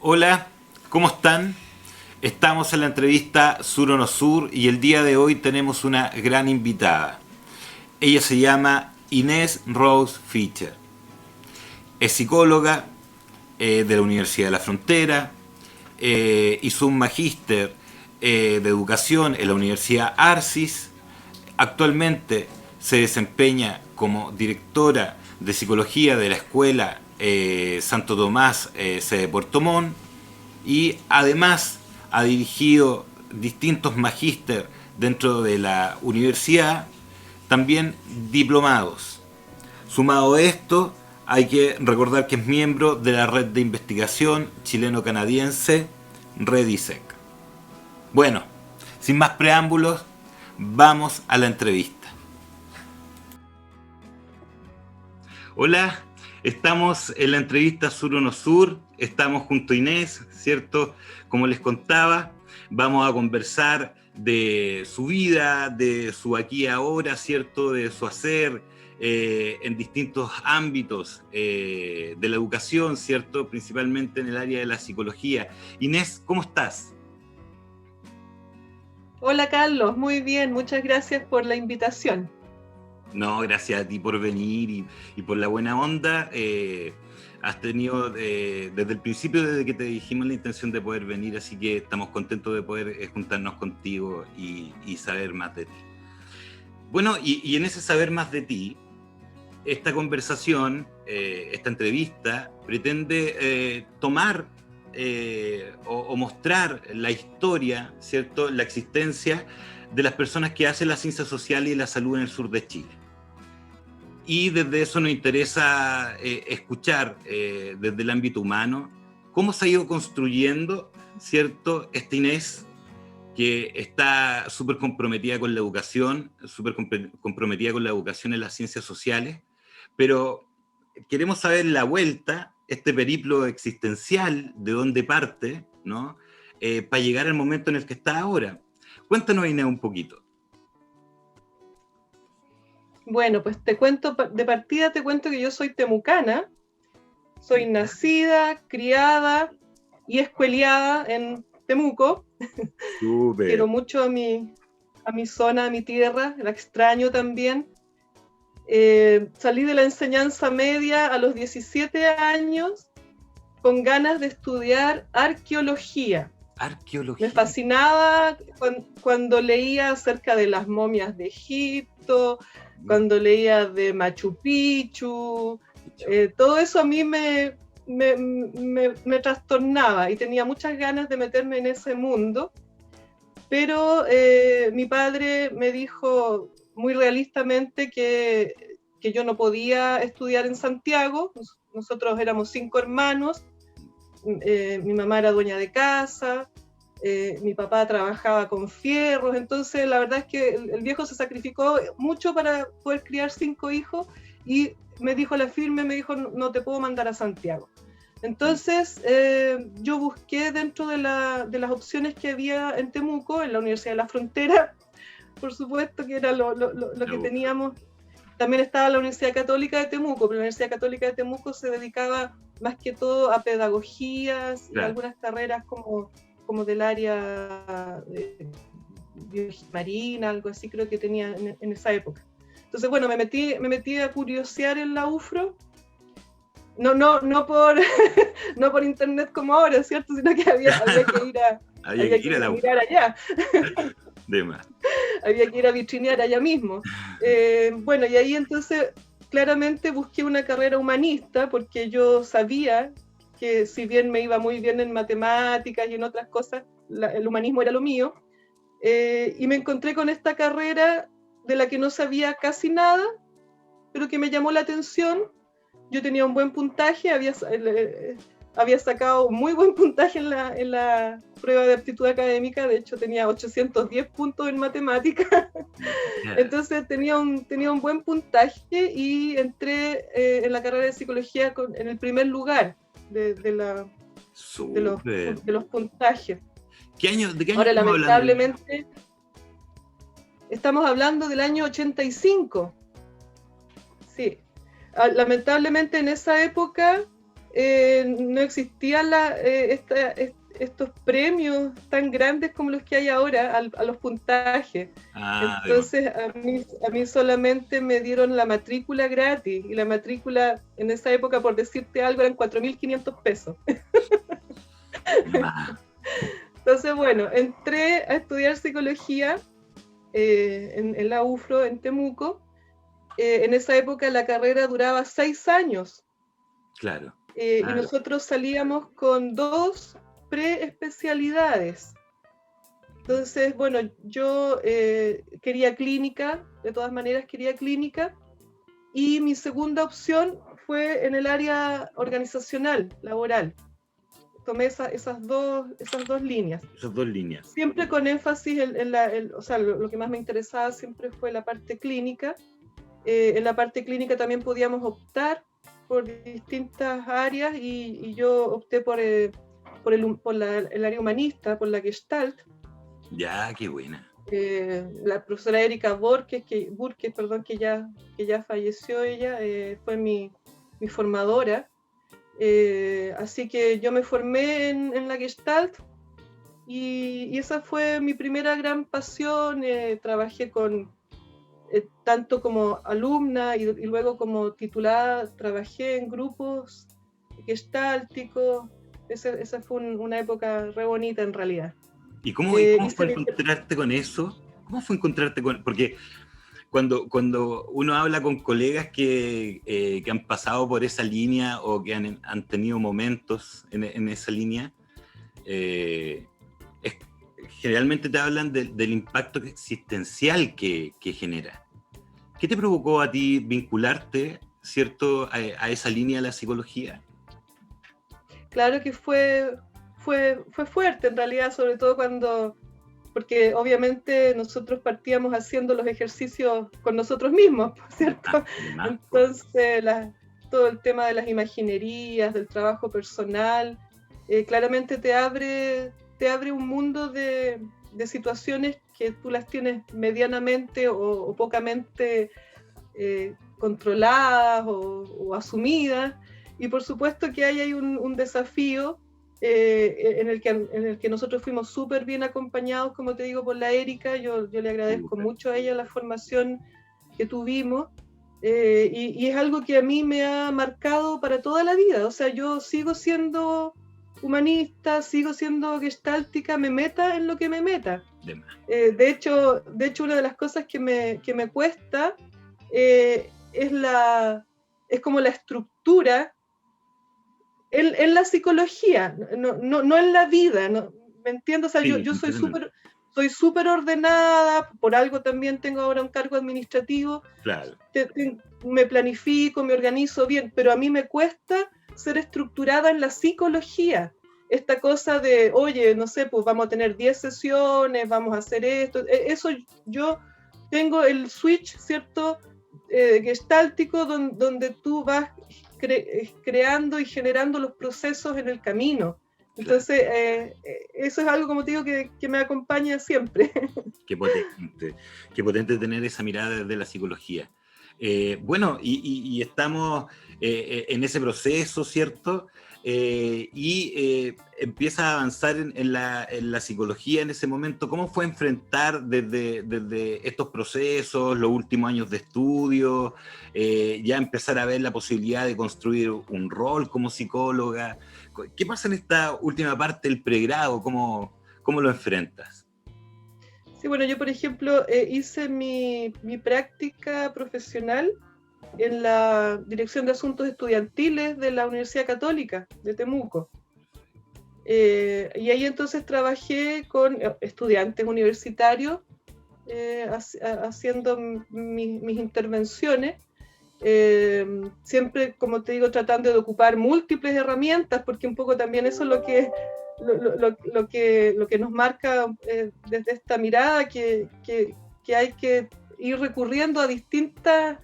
Hola, ¿cómo están? Estamos en la entrevista Sur o No Sur y el día de hoy tenemos una gran invitada. Ella se llama Inés Rose Fischer. Es psicóloga de la Universidad de la Frontera, hizo un magíster de educación en la Universidad Arcis. Actualmente se desempeña como directora de psicología de la escuela Santo Tomás sede Puerto Montt y además ha dirigido distintos magíster dentro de la universidad, también diplomados. Sumado a esto, hay que recordar que es miembro de la red de investigación chileno-canadiense REDISEC. Bueno, sin más preámbulos, vamos a la entrevista. Hola, estamos en la entrevista Sur o No Sur, estamos junto a Inés, ¿cierto? Como les contaba, vamos a conversar de su vida, de su aquí y ahora, ¿cierto? De su hacer en distintos ámbitos de la educación, ¿cierto? Principalmente en el área de la psicología. Inés, ¿cómo estás? Hola Carlos, muy bien, muchas gracias por la invitación. No, gracias a ti por venir y por la buena onda. Has tenido desde el principio, desde que te dijimos la intención de poder venir, así que estamos contentos de poder juntarnos contigo y saber más de ti. Bueno, y en ese saber más de ti, esta conversación, esta entrevista, pretende tomar o mostrar la historia, ¿cierto? La existencia de las personas que hacen la ciencia social y la salud en el sur de Chile. Y desde eso nos interesa escuchar desde el ámbito humano cómo se ha ido construyendo, ¿cierto? Esta Inés que está súper comprometida con la educación, súper comprometida con la educación en las ciencias sociales, pero queremos saber la vuelta, este periplo existencial, de dónde parte, ¿no? Para llegar al momento en el que está ahora. Cuéntanos, Inés, un poquito. Bueno, pues te cuento, de partida te cuento que yo soy temucana, soy nacida, criada y escueliada en Temuco. Súper. Quiero mucho a mi zona, a mi tierra, la extraño también. Salí de la enseñanza media a los 17 años con ganas de estudiar arqueología. Me Arqueología. fascinaba cuando leía acerca de las momias de Egipto, cuando leía de Machu Picchu, todo eso a mí me trastornaba y tenía muchas ganas de meterme en ese mundo, pero mi padre me dijo muy realistamente que yo no podía estudiar en Santiago. Nosotros éramos 5 hermanos, mi mamá era dueña de casa, mi papá trabajaba con fierros, entonces la verdad es que el viejo se sacrificó mucho para poder criar 5 hijos y me dijo la firme, me dijo no te puedo mandar a Santiago. Entonces yo busqué dentro de las opciones que había en Temuco, en la Universidad de la Frontera, por supuesto que era lo que teníamos. También estaba la Universidad Católica de Temuco, pero la Universidad Católica de Temuco se dedicaba más que todo a pedagogías y algunas carreras como del área de biología marina, algo así creo que tenía en esa época. Entonces, bueno, me metí a curiosear en la UFRO, no por, no por internet como ahora, ¿cierto? Sino que había que ir a mirar allá. De más. Había que ir a vitrinear allá mismo. Bueno, y ahí entonces claramente busqué una carrera humanista porque yo sabía que si bien me iba muy bien en matemáticas y en otras cosas, el humanismo era lo mío, y me encontré con esta carrera de la que no sabía casi nada, pero que me llamó la atención. Yo tenía un buen puntaje, había sacado muy buen puntaje en la prueba de aptitud académica, de hecho tenía 810 puntos en matemáticas, entonces tenía un buen puntaje y entré en la carrera de psicología en el primer lugar de los puntajes. ¿De qué año Ahora, estamos lamentablemente, estamos hablando del año 85. Sí. Lamentablemente en esa época no existían estos premios tan grandes como los que hay ahora a los puntajes. Entonces a mí solamente me dieron la matrícula gratis, y la matrícula en esa época, por decirte algo, eran 4.500 pesos. Entonces, bueno, entré a estudiar psicología en la UFRO, en Temuco. En esa época la carrera duraba 6 años. Claro. Y nosotros salíamos con 2 preespecialidades. Entonces, bueno, yo quería clínica, de todas maneras quería clínica, y mi segunda opción fue en el área organizacional, laboral. Tomé esas dos líneas. Esas 2 líneas. Siempre con énfasis o sea, lo que más me interesaba siempre fue la parte clínica. En la parte clínica también podíamos optar por distintas áreas, y yo opté por el área humanista, por la Gestalt. Ya, qué buena. La profesora Erika Burkes, que ya falleció ella, fue mi formadora. Así que yo me formé en la Gestalt, y esa fue mi primera gran pasión. Trabajé tanto como alumna y luego como titulada, trabajé en grupos gestálticos. Esa fue una época re bonita en realidad. ¿Y cómo fue encontrarte con eso? ¿Cómo fue encontrarte con...? Porque cuando uno habla con colegas que han pasado por esa línea o que han tenido momentos en esa línea, generalmente te hablan del impacto existencial que genera. ¿Qué te provocó a ti vincularte, cierto, a esa línea de la psicología? Claro que fue fuerte en realidad, sobre todo porque obviamente nosotros partíamos haciendo los ejercicios con nosotros mismos, ¿cierto? Entonces todo el tema de las imaginerías, del trabajo personal, claramente te abre un mundo de situaciones que tú las tienes medianamente o pocamente controladas o asumidas, y por supuesto que hay un desafío en el que nosotros fuimos súper bien acompañados, como te digo, por la Erika. Yo le agradezco mucho a ella la formación que tuvimos, y es algo que a mí me ha marcado para toda la vida. O sea, yo sigo siendo humanista, sigo siendo gestáltica, me meta en lo que me meta. De hecho, una de las cosas que me cuesta es como la estructura en la psicología, no en la vida, ¿no? ¿Me entiendes? O sea, sí, yo soy súper ordenada, por algo también tengo ahora un cargo administrativo. Claro. Me planifico, me organizo bien, pero a mí me cuesta ser estructurada en la psicología. Esta cosa de, oye, no sé, pues vamos a tener 10 sesiones, vamos a hacer esto. Eso, yo tengo el switch, ¿cierto? Gestáltico, donde tú vas creando y generando los procesos en el camino. Entonces, eso es algo, como te digo, que me acompaña siempre. Qué potente tener esa mirada desde la psicología. Bueno, y estamos en ese proceso, ¿cierto? Y empieza a avanzar en la psicología en ese momento. ¿Cómo fue enfrentar desde estos procesos, los últimos años de estudio, ya empezar a ver la posibilidad de construir un rol como psicóloga? ¿Qué pasa en esta última parte del pregrado? ¿Cómo lo enfrentas? Sí, bueno, yo por ejemplo hice mi práctica profesional en la Dirección de Asuntos Estudiantiles de la Universidad Católica de Temuco. Y ahí entonces trabajé con estudiantes universitarios haciendo mis intervenciones, siempre, como te digo, tratando de ocupar múltiples herramientas, porque un poco también eso es lo que nos marca desde esta mirada, que hay que ir recurriendo a distintas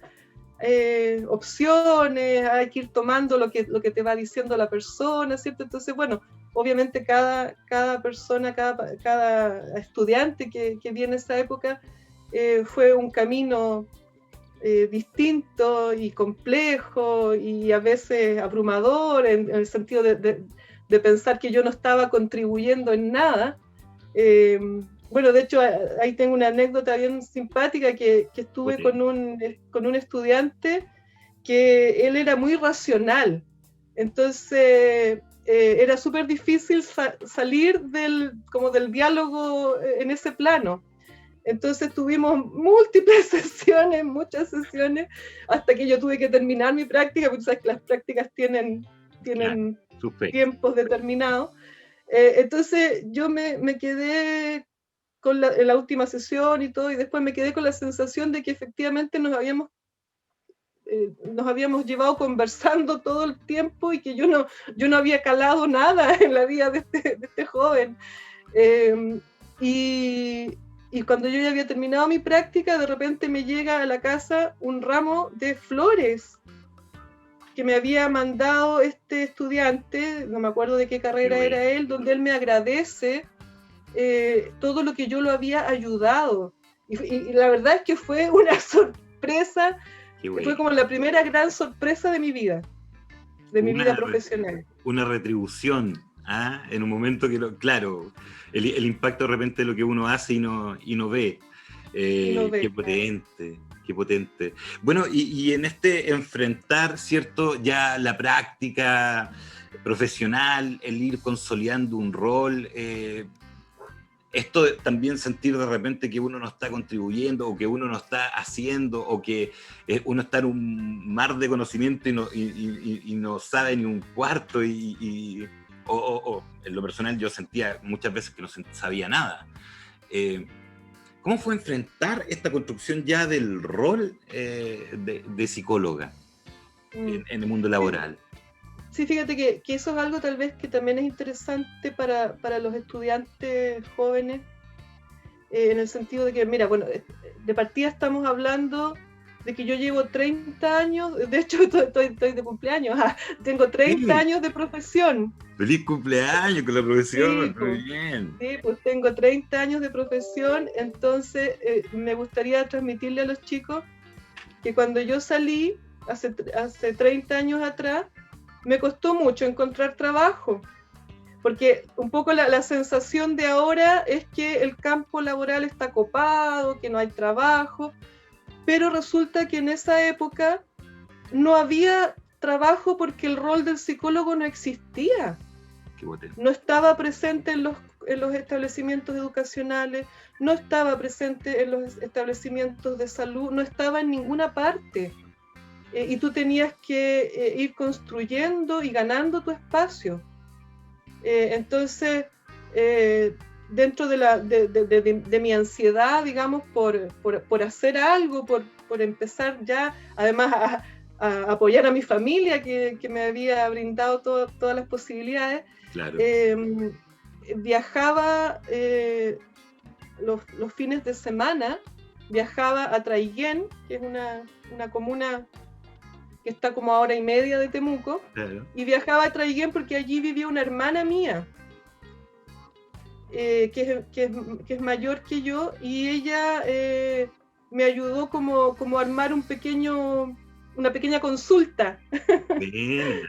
opciones, hay que ir tomando lo que te va diciendo la persona, ¿cierto? Entonces, bueno, obviamente cada persona, cada estudiante que viene a esa época fue un camino distinto y complejo y a veces abrumador en el sentido de pensar que yo no estaba contribuyendo en nada. Bueno, de hecho, ahí tengo una anécdota bien simpática que estuve con un estudiante que él era muy racional. Entonces, era súper difícil salir como del diálogo en ese plano. Entonces tuvimos múltiples sesiones, muchas sesiones, hasta que yo tuve que terminar mi práctica, porque sabes que las prácticas tienen tiempos determinados. Entonces yo me quedé en la última sesión y todo, y después me quedé con la sensación de que efectivamente nos habíamos llevado conversando todo el tiempo y que yo no había calado nada en la vida de este joven. Y cuando yo ya había terminado mi práctica, de repente me llega a la casa un ramo de flores que me había mandado este estudiante, no me acuerdo de qué carrera era él, donde él me agradece todo lo que yo lo había ayudado. Y la verdad es que fue una sorpresa, fue como la primera gran sorpresa de mi vida profesional. Una retribución, en un momento que, claro, el impacto de repente de lo que uno hace y no ve. Qué potente, qué potente. Bueno, y en este enfrentar, ¿cierto? Ya la práctica profesional, el ir consolidando un rol, esto también sentir de repente que uno no está contribuyendo o que uno no está haciendo o que uno está en un mar de conocimiento y no sabe ni un cuarto o en lo personal yo sentía muchas veces que no sabía nada. ¿Cómo fue enfrentar esta construcción ya del rol de psicóloga en el mundo laboral? Sí, fíjate que eso es algo tal vez que también es interesante para los estudiantes jóvenes, en el sentido de que, mira, bueno, de partida estamos hablando de que yo llevo 30 años, de hecho estoy de cumpleaños, tengo 30 años de profesión. ¡Feliz cumpleaños con la profesión! Sí, muy bien. Sí, pues tengo 30 años de profesión, entonces me gustaría transmitirle a los chicos que cuando yo salí, hace 30 años atrás, me costó mucho encontrar trabajo, porque un poco la sensación de ahora es que el campo laboral está copado, que no hay trabajo, pero resulta que en esa época no había trabajo porque el rol del psicólogo no existía. No estaba presente en los establecimientos educacionales, no estaba presente en los establecimientos de salud, no estaba en ninguna parte. Y tú tenías que ir construyendo y ganando tu espacio. Entonces, dentro de mi ansiedad, digamos, por hacer algo, por empezar ya, además a apoyar a mi familia que me había brindado todas las posibilidades, claro. Viajaba los fines de semana, viajaba a Traiguén, que es una comuna que está como a hora y media de Temuco, claro. Y viajaba a Traiguén porque allí vivía una hermana mía, que es mayor que yo, y ella me ayudó como a armar una pequeña consulta. Bien.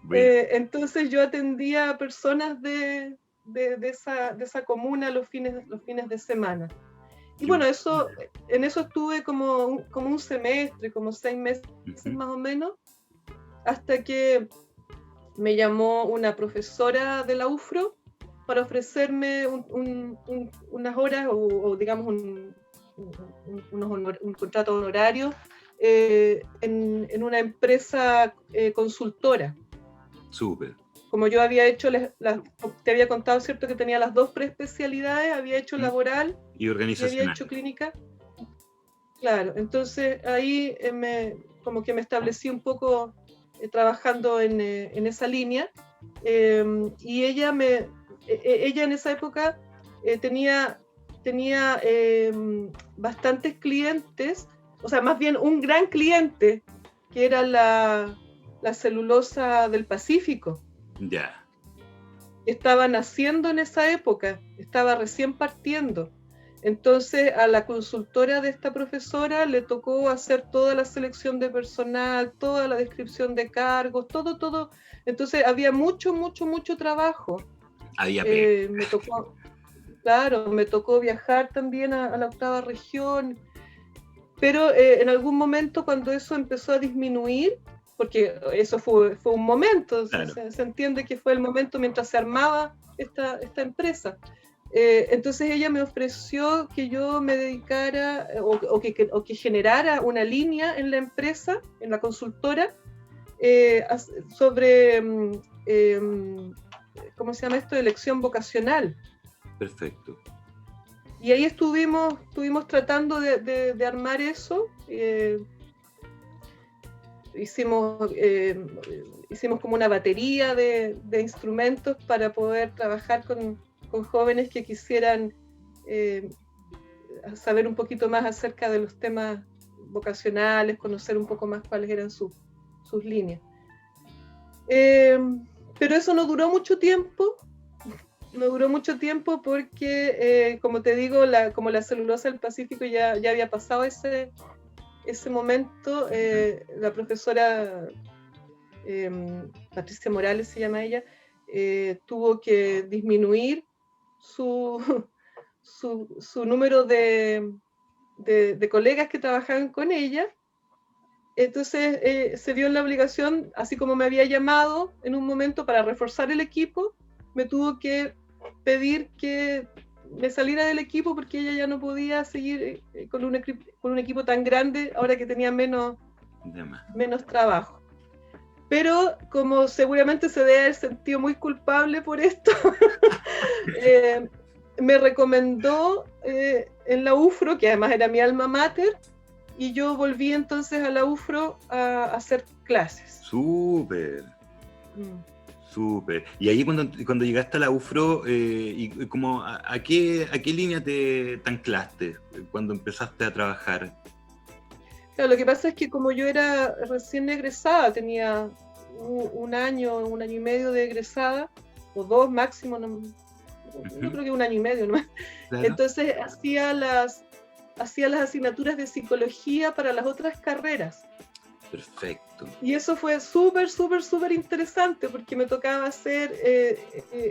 Entonces yo atendía a personas de esa comuna los fines de semana. Y bueno, en eso estuve como un semestre, como 6 meses más o menos, hasta que me llamó una profesora de la UFRO para ofrecerme unas horas o digamos un contrato honorario en una empresa consultora. Súper. Como yo había hecho, te había contado, ¿cierto?, que tenía las 2 preespecialidades, había hecho laboral y organizacional. Y había hecho clínica. Claro, entonces ahí como que me establecí un poco trabajando en esa línea. Y ella en esa época tenía bastantes clientes, o sea, más bien un gran cliente, que era la celulosa del Pacífico. Ya. Estaba naciendo en esa época, estaba recién partiendo. Entonces a la consultora de esta profesora le tocó hacer toda la selección de personal, toda la descripción de cargos, todo. Entonces había mucho trabajo. Había Me tocó, claro, me tocó viajar también a la 8ª región, pero en algún momento cuando eso empezó a disminuir, porque eso fue un momento, claro. se entiende que fue el momento mientras se armaba esta empresa. Entonces ella me ofreció que yo me dedicara o que generara una línea en la empresa, en la consultora, sobre, ¿cómo se llama esto? Elección vocacional. Perfecto. Y ahí estuvimos tratando de armar eso. Hicimos como una batería de instrumentos para poder trabajar con jóvenes que quisieran saber un poquito más acerca de los temas vocacionales, conocer un poco más cuáles eran sus líneas. Pero eso no duró mucho tiempo. Porque, como te digo, como la celulosa del Pacífico ya había pasado ese momento, la profesora Patricia Morales se llama ella, tuvo que disminuir su número de colegas que trabajaban con ella. Entonces se vio en la obligación, así como me había llamado en un momento para reforzar el equipo, me tuvo que pedir que me saliera del equipo porque ella ya no podía seguir con un equipo tan grande ahora que tenía menos trabajo. Pero como seguramente se debe haber sentido muy culpable por esto, me recomendó en la UFRO, que además era mi alma mater, y yo volví entonces a la UFRO a hacer clases. ¡Súper! Súper. Y ahí cuando llegaste a la UFRO, y como ¿a qué línea te anclaste cuando empezaste a trabajar? Claro, lo que pasa es que como yo era recién egresada, tenía un año y medio de egresada, o 2 máximo, no creo que 1 año y medio nomás. Claro. Entonces hacía las asignaturas de psicología para las otras carreras. Perfecto. Y eso fue súper interesante porque me tocaba hacer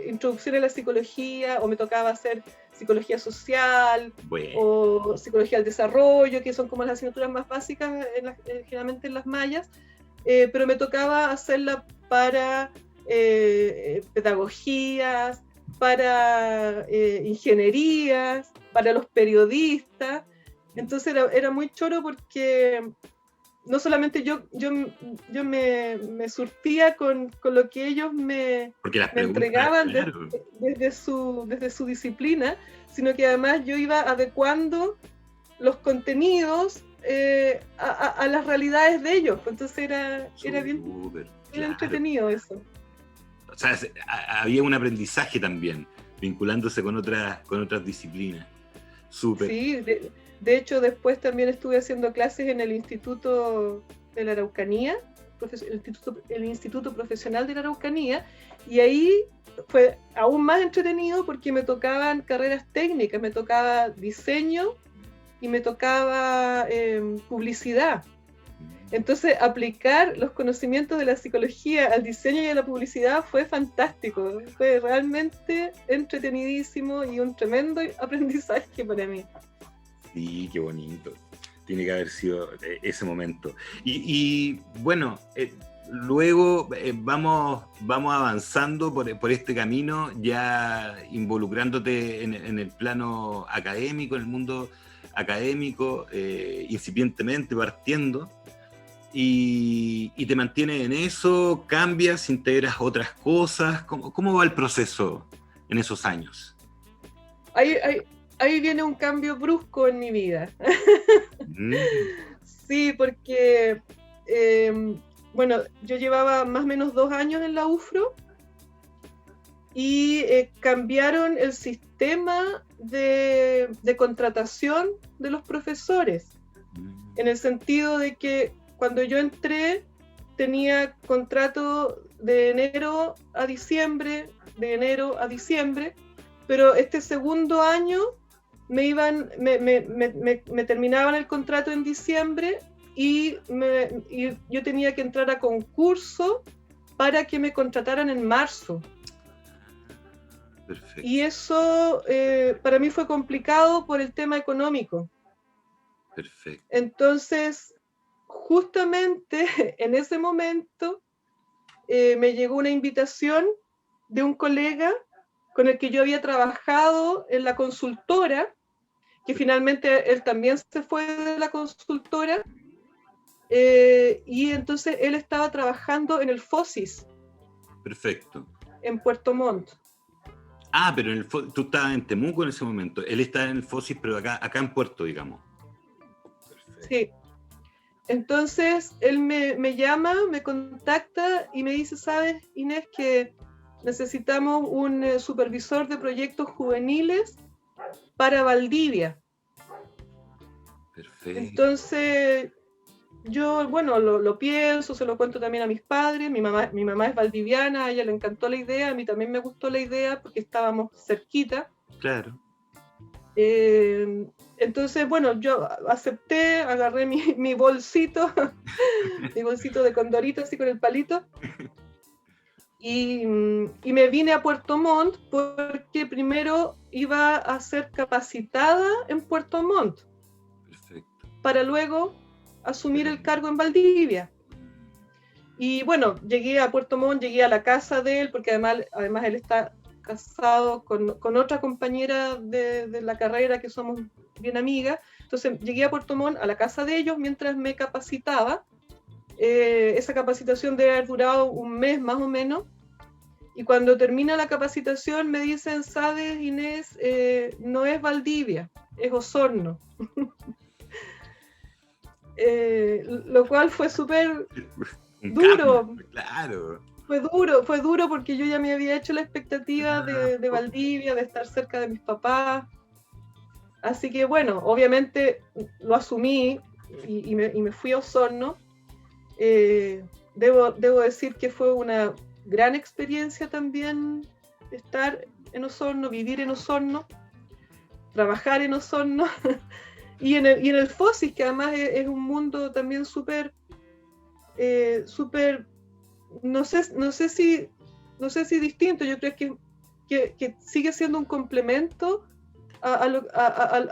introducción a la psicología, o me tocaba hacer psicología social, o psicología del desarrollo, que son como las asignaturas más básicas generalmente en las mallas, pero me tocaba hacerla para pedagogías, para ingenierías, para los periodistas. Entonces era muy choro porque no solamente yo me surtía con lo que ellos me entregaban, claro, desde su disciplina, sino que además yo iba adecuando los contenidos a las realidades de ellos. Entonces era bien claro, entretenido eso. O sea, había un aprendizaje también, vinculándose con otras disciplinas. Súper. Sí, de hecho, después también estuve haciendo clases en el Instituto de la Araucanía, el Instituto Profesional de la Araucanía, y ahí fue aún más entretenido porque me tocaban carreras técnicas, me tocaba diseño y me tocaba publicidad. Entonces, aplicar los conocimientos de la psicología al diseño y a la publicidad fue fantástico, fue realmente entretenidísimo y un tremendo aprendizaje para mí. Sí, qué bonito. Tiene que haber sido ese momento. Y bueno, luego vamos avanzando por este camino, ya involucrándote en el plano académico, en el mundo académico, incipientemente partiendo, y te mantienes en eso, cambias, integras otras cosas. ¿Cómo va el proceso en esos años? Ahí viene un cambio brusco en mi vida. Sí, porque, bueno, yo llevaba más o menos 2 años en la UFRO y cambiaron el sistema de contratación de los profesores, en el sentido de que cuando yo entré tenía contrato de enero a diciembre, pero este segundo año me terminaban el contrato en diciembre y yo tenía que entrar a concurso para que me contrataran en marzo. Perfecto. Y eso para mí fue complicado por el tema económico. Perfecto. Entonces, justamente en ese momento me llegó una invitación de un colega con el que yo había trabajado en la consultora, que finalmente él también se fue de la consultora, y entonces él estaba trabajando en el FOSIS. Perfecto. En Puerto Montt. Ah, pero tú estabas en Temuco en ese momento. Él está en el FOSIS, pero acá en Puerto, digamos. Perfecto. Sí. Entonces él me llama, me contacta y me dice, ¿sabes, Inés, que necesitamos un supervisor de proyectos juveniles para Valdivia? Perfecto. Entonces yo, bueno, lo pienso, se lo cuento también a mis padres. Mi mamá es valdiviana, a ella le encantó la idea, a mí también me gustó la idea porque estábamos cerquita. Claro. Entonces, bueno, yo acepté, agarré mi bolsito, mi bolsito de Condorito, así con el palito, y me vine a Puerto Montt porque primero iba a ser capacitada en Puerto Montt. Perfecto. Para luego asumir el cargo en Valdivia. Y bueno, llegué a Puerto Montt, llegué a la casa de él, porque además él está casado con otra compañera de la carrera que somos bien amigas. Entonces llegué a Puerto Montt, a la casa de ellos, mientras me capacitaba. Esa capacitación debe haber durado un mes más o menos. Y cuando termina la capacitación me dicen, ¿sabes, Inés? No es Valdivia, es Osorno. Lo cual fue súper duro. Cambio, claro. Fue duro porque yo ya me había hecho la expectativa de Valdivia, de estar cerca de mis papás. Así que bueno, obviamente lo asumí y me fui a Osorno. Debo decir que fue una gran experiencia también estar en Osorno, vivir en Osorno, trabajar en Osorno y en el FOSIS, que además es un mundo también súper, no sé si distinto. Yo creo que sigue siendo un complemento a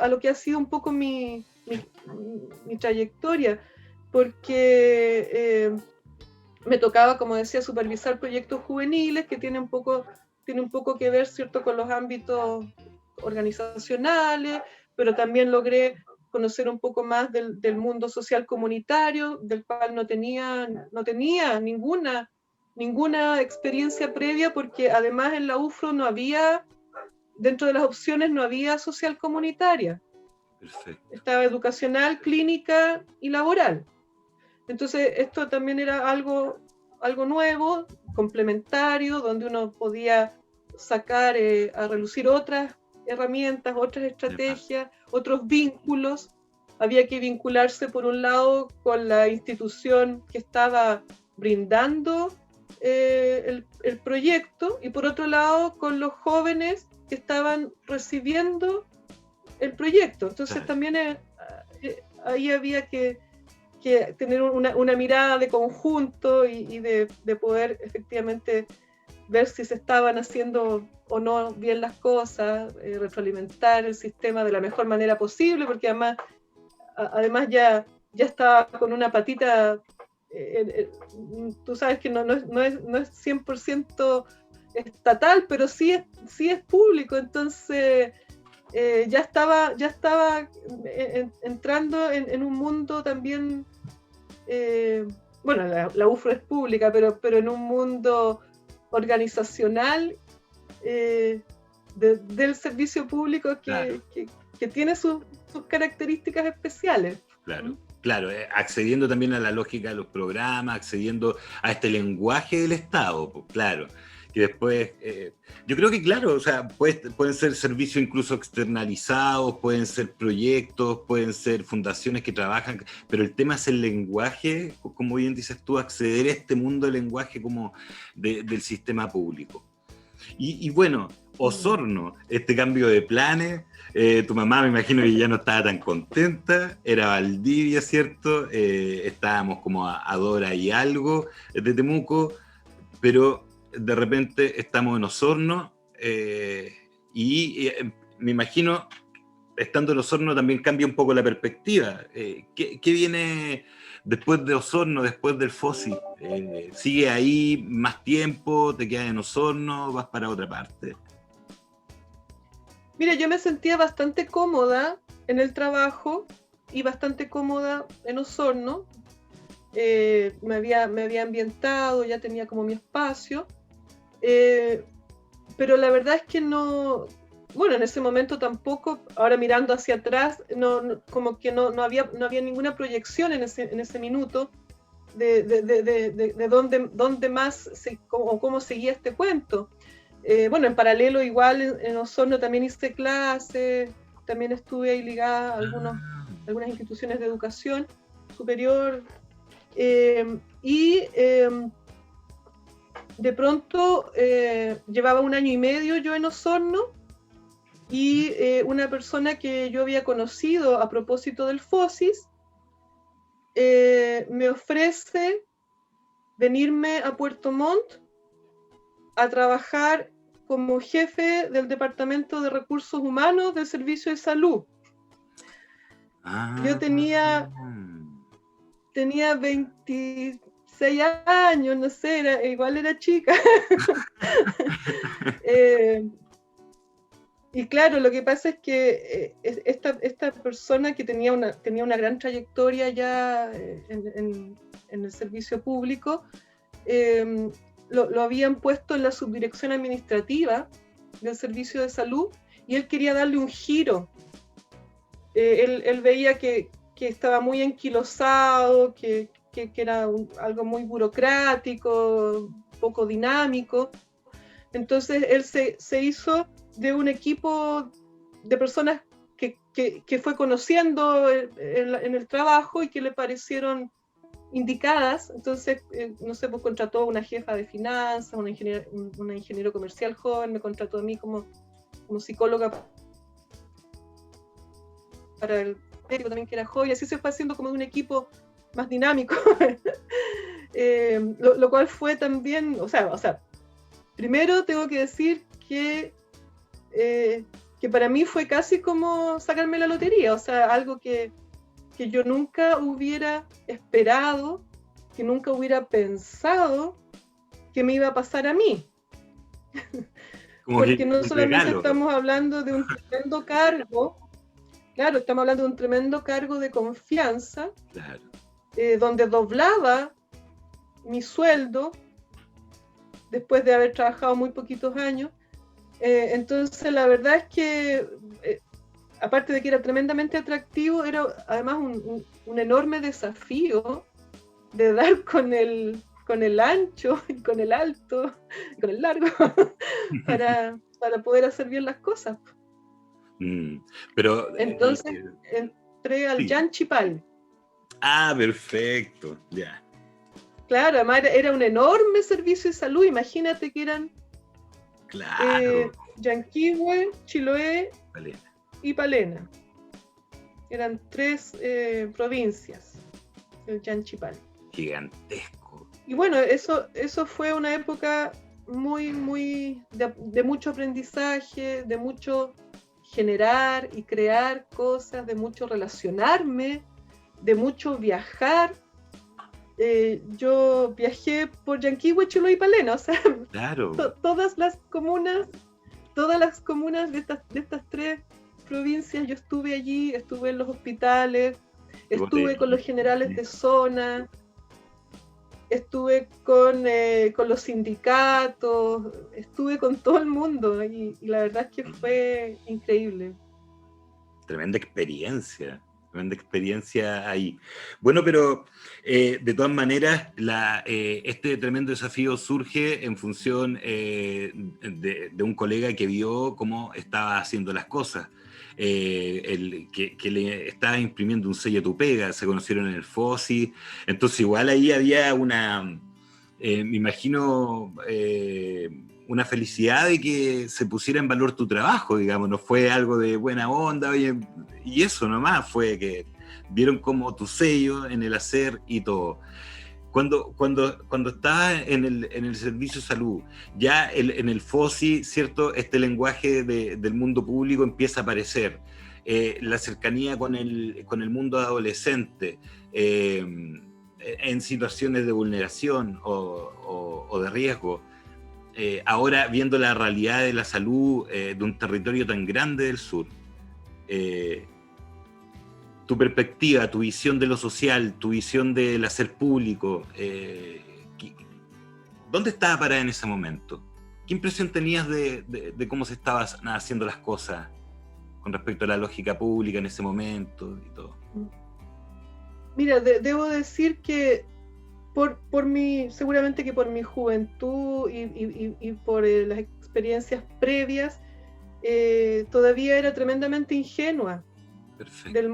lo que ha sido un poco mi trayectoria, porque me tocaba, como decía, supervisar proyectos juveniles que tienen un poco que ver, ¿cierto?, con los ámbitos organizacionales, pero también logré conocer un poco más del mundo social comunitario, del cual no tenía ninguna experiencia previa, porque además en la UFRO no había, dentro de las opciones no había social comunitaria. Perfecto. Estaba educacional, clínica y laboral. Entonces esto también era algo nuevo, complementario, donde uno podía sacar a relucir otras herramientas, otras estrategias, otros vínculos. Había que vincularse por un lado con la institución que estaba brindando el proyecto, y por otro lado con los jóvenes que estaban recibiendo el proyecto. Entonces también ahí había que tener una mirada de conjunto y de poder efectivamente ver si se estaban haciendo o no bien las cosas, retroalimentar el sistema de la mejor manera posible, porque además ya estaba con una patita, tú sabes que no es 100% estatal, pero sí es público. Entonces ya estaba entrando en un mundo también, bueno, la UFRO es pública, pero en un mundo organizacional del servicio público que tiene sus características especiales. Claro, accediendo también a la lógica de los programas, accediendo a este lenguaje del Estado, pues, claro. Que después, yo creo que claro, o sea, pueden ser servicios incluso externalizados, pueden ser proyectos, pueden ser fundaciones que trabajan, pero el tema es el lenguaje, como bien dices tú, acceder a este mundo del lenguaje como del sistema público. Y bueno, Osorno, este cambio de planes. Tu mamá me imagino que ya no estaba tan contenta, era Valdivia, ¿cierto? Estábamos como a 2 horas y algo de Temuco, pero de repente estamos en Osorno y me imagino, estando en Osorno también cambia un poco la perspectiva. ¿Qué viene después de Osorno, después del FOSI? ¿Sigue ahí más tiempo? ¿Te quedas en Osorno? ¿Vas para otra parte? Mira, yo me sentía bastante cómoda en el trabajo y bastante cómoda en Osorno. Me había ambientado, ya tenía como mi espacio. Pero la verdad es que no, bueno, en ese momento tampoco, ahora mirando hacia atrás, como que no había ninguna proyección en ese minuto de dónde más, o cómo seguía este cuento. Bueno, en paralelo igual en Osorno también hice clases, también estuve ahí ligada a algunas instituciones de educación superior, y de pronto llevaba 1 año y medio yo en Osorno y una persona que yo había conocido a propósito del FOSIS me ofrece venirme a Puerto Montt a trabajar como jefe del Departamento de Recursos Humanos del Servicio de Salud. Yo tenía 26 años, no sé, igual era chica. Y claro, lo que pasa es que esta persona que tenía una gran trayectoria ya en el servicio público, lo habían puesto en la subdirección administrativa del servicio de salud y él quería darle un giro. Él veía que estaba muy enquilosado, que era algo muy burocrático, poco dinámico. Entonces él se hizo de un equipo de personas que fue conociendo en el trabajo y que le parecieron indicadas. Entonces, no sé, pues contrató a una jefa de finanzas, una ingeniero comercial joven, me contrató a mí como psicóloga para el médico también, que era joven, y así se fue haciendo como de un equipo más dinámico. Lo cual fue también, o sea, primero tengo que decir que para mí fue casi como sacarme la lotería, o sea, algo que yo nunca hubiera esperado, que nunca hubiera pensado que me iba a pasar a mí. Porque no solamente estamos hablando de un tremendo cargo, claro, estamos hablando de un tremendo cargo de confianza, claro. Donde doblaba mi sueldo después de haber trabajado muy poquitos años. Entonces, la verdad es que, aparte de que era tremendamente atractivo, era además un enorme desafío de dar con el ancho, con el alto, con el largo, para poder hacer bien las cosas. Pero, entonces entré al Yanchipal. Ah, perfecto, ya. Claro, además era un enorme servicio de salud, imagínate que eran Yanquihue, Chiloé y Palena. Eran 3 provincias del Yanchipal. Gigantesco. Y bueno, eso fue una época muy de mucho aprendizaje, de mucho generar y crear cosas, de mucho relacionarme, de mucho viajar. Yo viajé por Yanquihue, Chiloé y Palena, o sea, claro. todas las comunas de estas 3 provincias, yo estuve allí, estuve en los hospitales, estuve con los generales de zona, estuve con los sindicatos, estuve con todo el mundo y la verdad es que fue increíble. Tremenda experiencia ahí. Bueno, pero de todas maneras, este tremendo desafío surge en función de un colega que vio cómo estaba haciendo las cosas. Que le estaba imprimiendo un sello a tu pega, se conocieron en el FOSI, entonces igual ahí había una, me imagino, una felicidad de que se pusiera en valor tu trabajo, digamos, no fue algo de buena onda, oye, y eso nomás, fue que vieron como tu sello en el hacer y todo. Cuando estabas en el servicio de salud, ya en el FOSI, ¿cierto? Este lenguaje del mundo público empieza a aparecer. La cercanía con el mundo adolescente, en situaciones de vulneración o de riesgo. Ahora, viendo la realidad de la salud de un territorio tan grande del sur, tu perspectiva, tu visión de lo social, tu visión del hacer público, ¿dónde estaba parada en ese momento? ¿Qué impresión tenías de cómo se estaban haciendo las cosas con respecto a la lógica pública en ese momento y todo? Mira, debo decir que seguramente que por mi juventud y por las experiencias previas, todavía era tremendamente ingenua. Perfecto. Del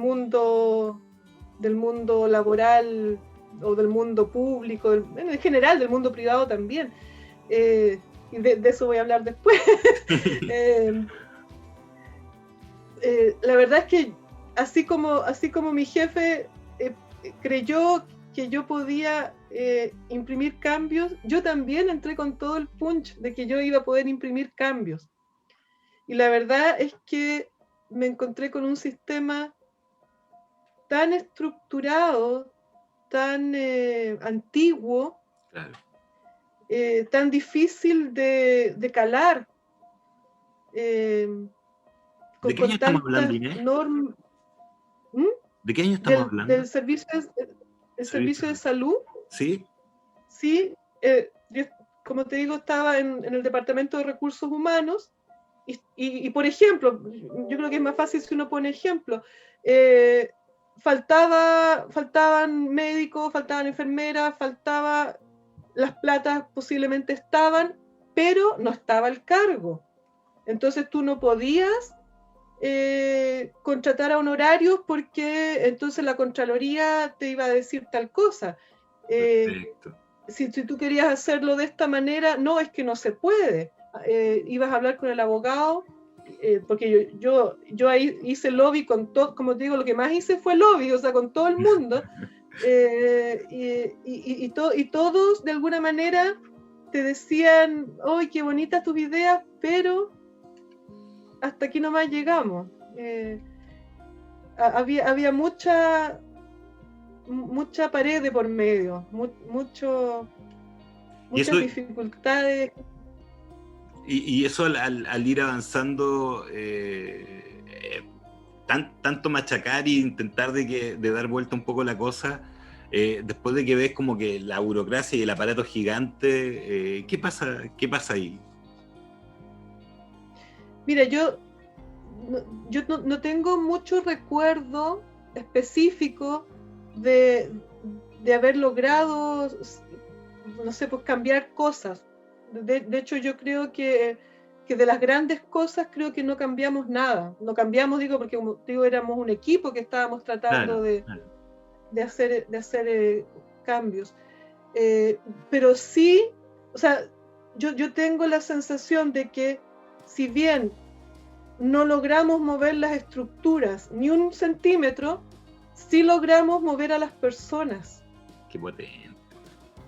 mundo laboral o del mundo público, en general del mundo privado también. Y de eso voy a hablar después. La verdad es que así como mi jefe creyó que yo podía imprimir cambios, yo también entré con todo el punch de que yo iba a poder imprimir cambios. Y la verdad es que me encontré con un sistema tan estructurado, tan antiguo, claro. Tan difícil de calar. ¿De qué año estamos hablando, Inés? ¿De qué año estamos hablando? Del servicio de salud. Sí. Sí, yo, como te digo, estaba en el Departamento de Recursos Humanos y, por ejemplo, yo creo que es más fácil si uno pone ejemplo. Faltaban médicos, faltaban enfermeras, las platas posiblemente estaban, pero no estaba el cargo. Entonces tú no podías contratar a honorarios porque entonces la Contraloría te iba a decir tal cosa. Si tú querías hacerlo de esta manera, no, es que no se puede. Ibas a hablar con el abogado, porque yo ahí hice lobby con todo, como te digo, lo que más hice fue lobby, o sea, con todo el mundo. Y todos de alguna manera te decían, ¡ay, qué bonitas tus ideas! Pero hasta aquí nomás llegamos. Había mucha pared de por medio, muchas dificultades. Y eso al ir avanzando, tanto machacar e intentar de dar vuelta un poco la cosa, después de que ves como que la burocracia y el aparato gigante, ¿qué pasa ahí? Mira, yo no tengo mucho recuerdo específico de haber logrado, no sé, pues cambiar cosas. De hecho, yo creo que de las grandes cosas creo que no cambiamos nada. No cambiamos, digo, porque como digo, éramos un equipo que estábamos tratando de hacer cambios. Pero sí, o sea, yo tengo la sensación de que si bien no logramos mover las estructuras ni un centímetro, sí logramos mover a las personas. Qué potente.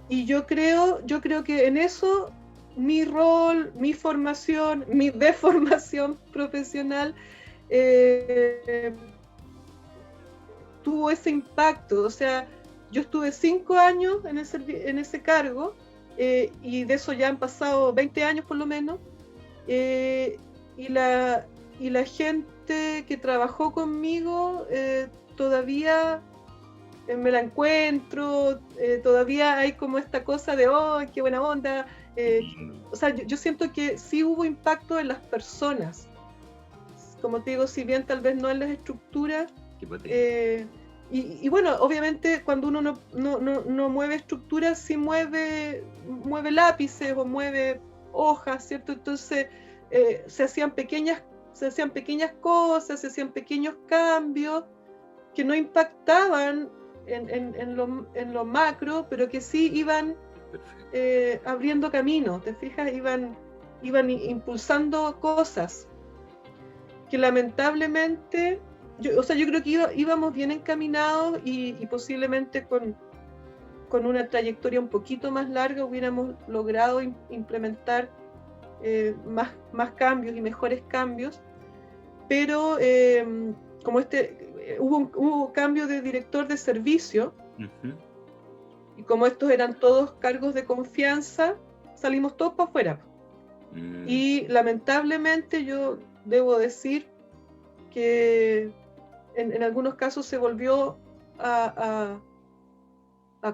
Y yo creo que en eso mi rol, mi formación, mi deformación profesional tuvo ese impacto. O sea, yo estuve 5 años en ese cargo y de eso ya han pasado 20 años por lo menos. Y la gente que trabajó conmigo todavía me la encuentro, todavía hay como esta cosa de ¡oh, qué buena onda! O sea, yo siento que sí hubo impacto en las personas. Como te digo, si bien tal vez no en las estructuras. Y bueno, obviamente cuando uno no mueve estructuras, sí mueve lápices o mueve hojas, ¿cierto? Entonces se hacían pequeñas cosas, se hacían pequeños cambios que no impactaban en lo macro, pero que sí iban abriendo camino, ¿te fijas? impulsando cosas que lamentablemente, yo creo que íbamos bien encaminados y posiblemente con una trayectoria un poquito más larga hubiéramos logrado implementar más cambios y mejores cambios, pero como hubo cambio de director de servicio, y como estos eran todos cargos de confianza, salimos todos para afuera. Y lamentablemente yo debo decir que en algunos casos se volvió a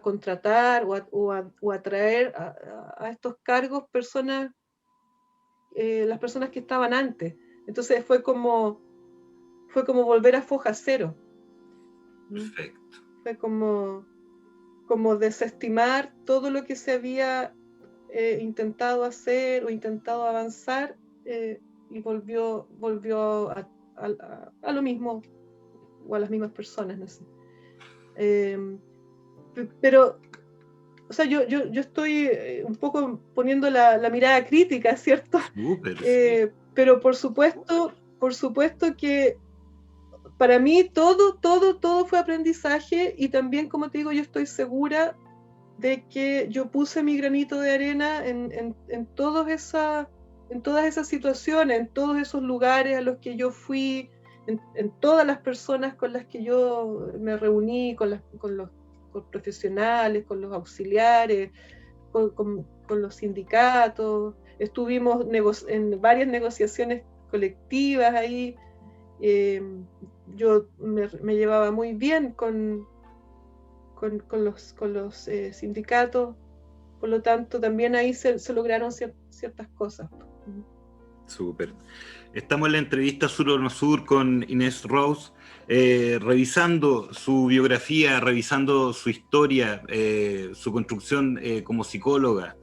contratar o a traer a estos cargos las personas que estaban antes. Entonces fue como volver a foja cero. Perfecto. Fue como desestimar todo lo que se había intentado hacer o intentado avanzar, y volvió a lo mismo o a las mismas personas, no sé. Pero, o sea, yo estoy un poco poniendo la mirada crítica, ¿cierto? Súper, sí. Pero por supuesto que para mí todo fue aprendizaje, y también, como te digo, yo estoy segura de que yo puse mi granito de arena en todas esas situaciones, en todos esos lugares a los que yo fui, en todas las personas con las que yo me reuní, con los profesionales, con los auxiliares, con los sindicatos. Estuvimos en varias negociaciones colectivas ahí. Yo me llevaba muy bien con los sindicatos, por lo tanto también ahí se lograron ciertas cosas. Súper. Estamos en la entrevista Sur o No Sur con Inés Rose, revisando su biografía, revisando su historia, su construcción como psicóloga,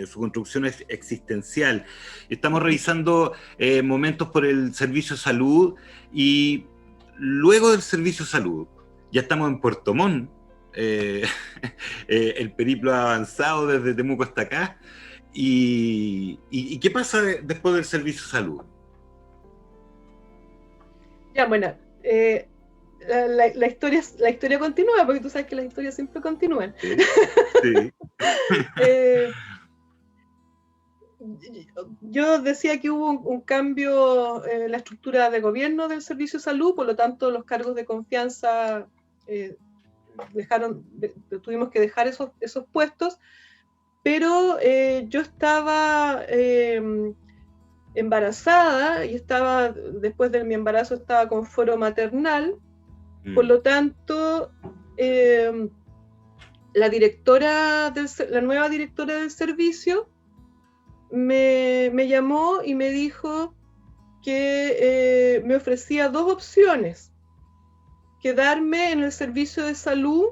su construcción existencial. Estamos revisando momentos por el servicio de salud, y luego del servicio de salud ya estamos en Puerto Montt. El periplo ha avanzado desde Temuco hasta acá. ¿Y qué pasa después del servicio de salud? Ya, bueno, la historia continúa, porque tú sabes que las historias siempre continúan. Sí, sí. Yo decía que hubo un cambio en la estructura de gobierno del servicio de salud, por lo tanto los cargos de confianza tuvimos que dejar esos puestos, pero yo estaba embarazada, y después de mi embarazo estaba con fuero maternal. Por lo tanto, la nueva directora del servicio me llamó y me dijo que me ofrecía dos opciones: quedarme en el servicio de salud,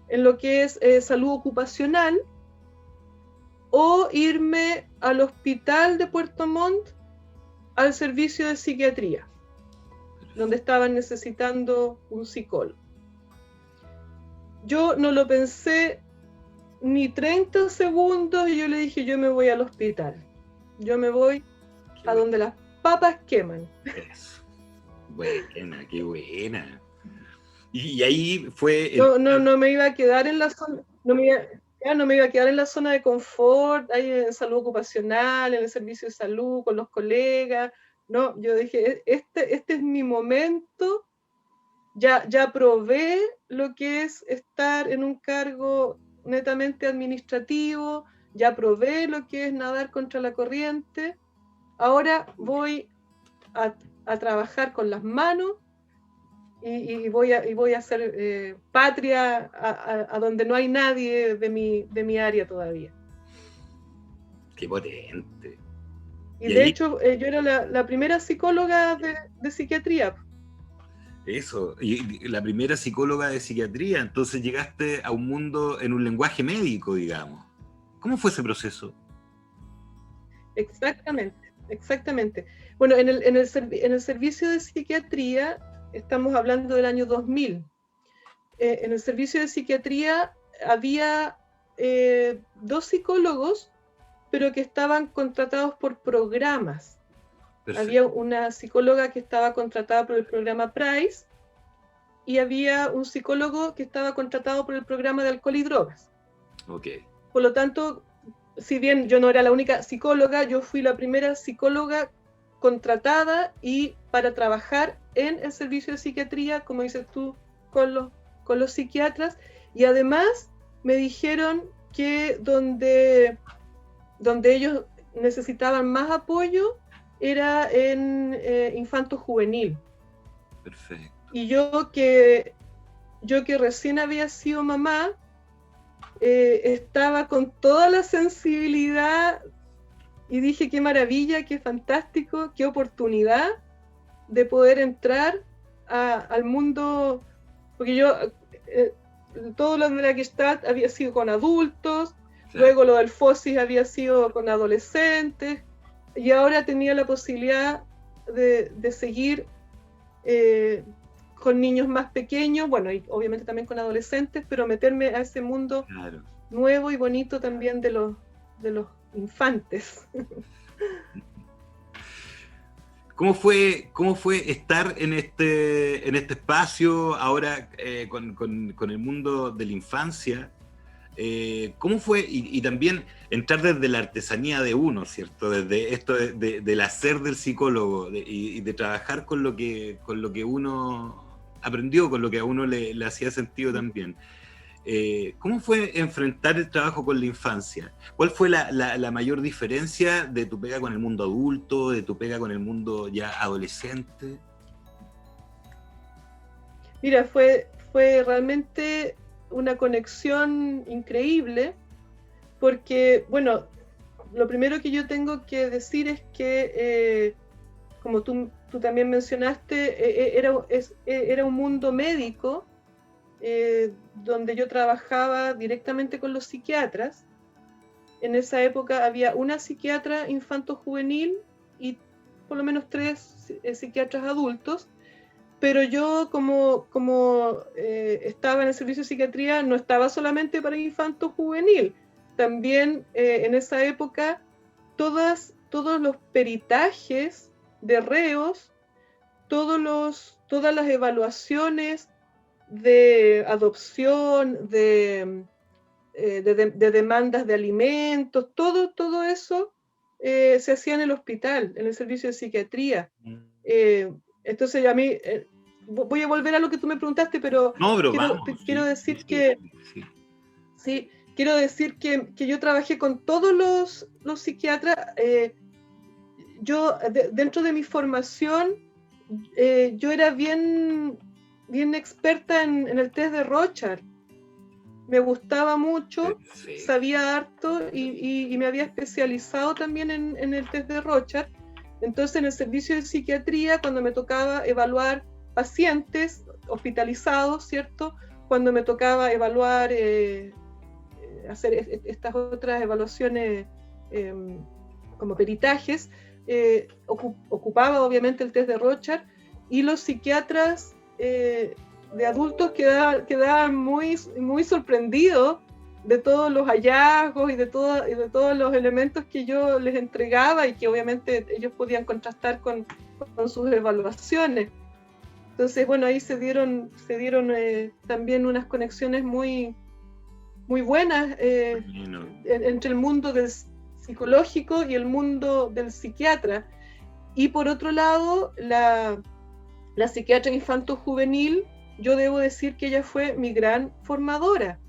en lo que es salud ocupacional, o irme al hospital de Puerto Montt, al servicio de psiquiatría, donde estaban necesitando un psicólogo. Yo no lo pensé ni 30 segundos, y yo le dije: yo me voy al hospital, yo me voy a donde las papas queman. Eso. Buena, qué buena. Y ahí fue... No me iba a quedar en la zona, no me iba a quedar en la zona de confort, ahí en salud ocupacional, en el servicio de salud, con los colegas. No, yo dije: este es mi momento. Ya probé lo que es estar en un cargo netamente administrativo, ya probé lo que es nadar contra la corriente. Ahora voy a trabajar con las manos, y voy a hacer patria a donde no hay nadie de mi área todavía. Qué potente. Y de hecho, yo era la primera psicóloga de psiquiatría. Eso, y la primera psicóloga de psiquiatría. Entonces llegaste a un mundo en un lenguaje médico, digamos. ¿Cómo fue ese proceso? Exactamente. Bueno, en el servicio de psiquiatría, estamos hablando del año 2000. En el servicio de psiquiatría había dos psicólogos pero que estaban contratados por programas. Perfecto. Había una psicóloga que estaba contratada por el programa Price y había un psicólogo que estaba contratado por el programa de alcohol y drogas. Okay. Por lo tanto, si bien yo no era la única psicóloga, yo fui la primera psicóloga contratada y para trabajar en el servicio de psiquiatría, como dices tú, con los psiquiatras. Y además me dijeron que donde ellos necesitaban más apoyo era en infanto juvenil. Perfecto. Y yo que recién había sido mamá, estaba con toda la sensibilidad y dije qué maravilla, qué fantástico, qué oportunidad de poder entrar al mundo, porque yo todo lo de la Gestalt había sido con adultos, claro. Luego lo del FOSIS había sido con adolescentes, y ahora tenía la posibilidad de seguir con niños más pequeños, bueno, y obviamente también con adolescentes, pero meterme a ese mundo claro. Nuevo y bonito también de los infantes. ¿Cómo fue estar en este espacio ahora con el mundo de la infancia? ¿Cómo fue? Y también entrar desde la artesanía de uno, ¿cierto? Desde esto del hacer del psicólogo y de trabajar con lo que uno aprendió, con lo que a uno le hacía sentido también. ¿Cómo fue enfrentar el trabajo con la infancia? ¿Cuál fue la mayor diferencia de tu pega con el mundo adulto, de tu pega con el mundo ya adolescente? Mira, fue realmente una conexión increíble, porque, bueno, lo primero que yo tengo que decir es que, como tú también mencionaste, era un mundo médico, donde yo trabajaba directamente con los psiquiatras. En esa época había una psiquiatra infanto-juvenil y por lo menos 3 psiquiatras adultos, pero yo como estaba en el servicio de psiquiatría, no estaba solamente para infanto-juvenil, también en esa época todos los peritajes de reos, todas las evaluaciones de adopción, de demandas de alimentos, todo eso se hacía en el hospital, en el servicio de psiquiatría. Entonces a mí, voy a volver a lo que tú me preguntaste, pero quiero decir que quiero decir que yo trabajé con todos los psiquiatras. Yo, dentro de mi formación, yo era bien experta en el test de Rorschach. Me gustaba mucho, sabía harto y me había especializado también en el test de Rorschach. Entonces, en el servicio de psiquiatría, cuando me tocaba evaluar pacientes hospitalizados, ¿cierto? Cuando me tocaba evaluar, hacer estas otras evaluaciones como peritajes, ocupaba obviamente el test de Rorschach, y los psiquiatras de adultos quedaban muy sorprendidos de todos los hallazgos y de todos los elementos que yo les entregaba y que obviamente ellos podían contrastar con sus evaluaciones. Entonces, bueno, ahí se dieron también unas conexiones muy buenas entre el mundo del psicológico y el mundo del psiquiatra. Y por otro lado, la psiquiatra infanto-juvenil, yo debo decir que ella fue mi gran formadora.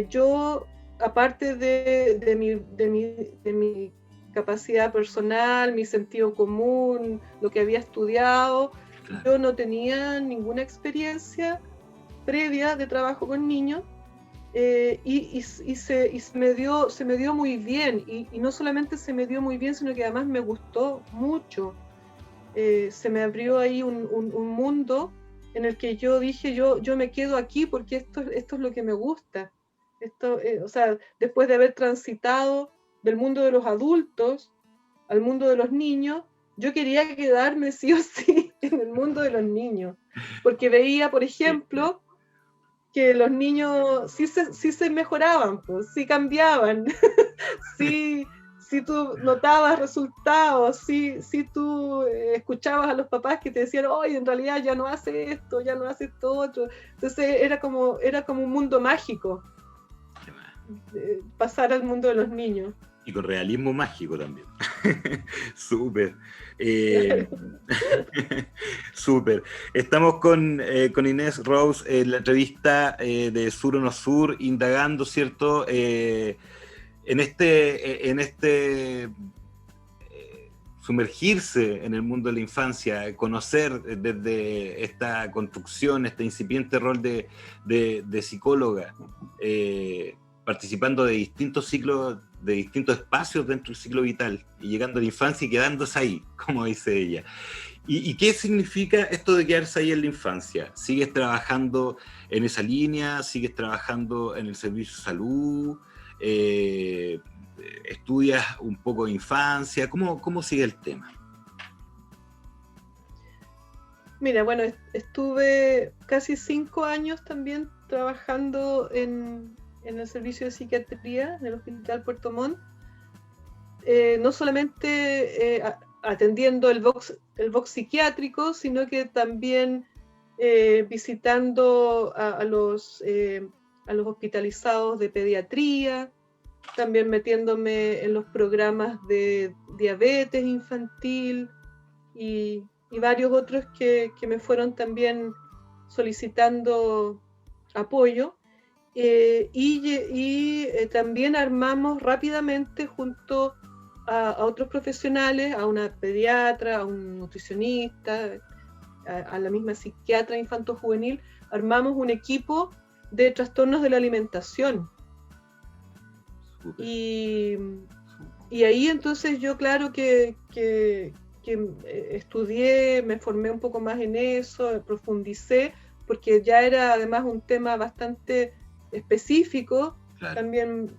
Yo, aparte de mi capacidad personal, mi sentido común, lo que había estudiado, claro, yo no tenía ninguna experiencia previa de trabajo con niños, y se me dio muy bien, y no solamente se me dio muy bien, sino que además me gustó mucho. Se me abrió ahí un mundo en el que yo dije, yo me quedo aquí porque esto es lo que me gusta. O sea, después de haber transitado del mundo de los adultos al mundo de los niños, yo quería quedarme sí o sí en el mundo de los niños, porque veía, por ejemplo, que los niños sí se mejoraban, pues, sí cambiaban, sí si tú notabas resultados, si tú escuchabas a los papás que te decían, oye, en realidad ya no hace esto, ya no hace esto otro. Entonces era como un mundo mágico, pasar al mundo de los niños. Y con realismo mágico también. Súper. Súper. Estamos con Inés Rose en la entrevista de Sur o No Sur, indagando, ¿cierto? En este sumergirse en el mundo de la infancia, conocer desde esta construcción, este incipiente rol de psicóloga, participando de distintos ciclos, de distintos espacios dentro del ciclo vital, y llegando a la infancia y quedándose ahí, como dice ella. ¿Y qué significa esto de quedarse ahí en la infancia? ¿Sigues trabajando en esa línea? ¿Sigues trabajando en el servicio de salud? ¿Estudias un poco de infancia? ¿Cómo sigue el tema? Mira, bueno, estuve casi 5 años también trabajando en el servicio de psiquiatría en el Hospital Puerto Montt, no solamente atendiendo el box psiquiátrico, sino que también visitando a los hospitalizados de pediatría, también metiéndome en los programas de diabetes infantil y varios otros que me fueron también solicitando apoyo. También armamos rápidamente junto a otros profesionales, a una pediatra, a un nutricionista, a la misma psiquiatra infanto-juvenil, armamos un equipo de trastornos de la alimentación. Y ahí entonces yo, claro que estudié, me formé un poco más en eso, profundicé, porque ya era además un tema bastante específico, claro, también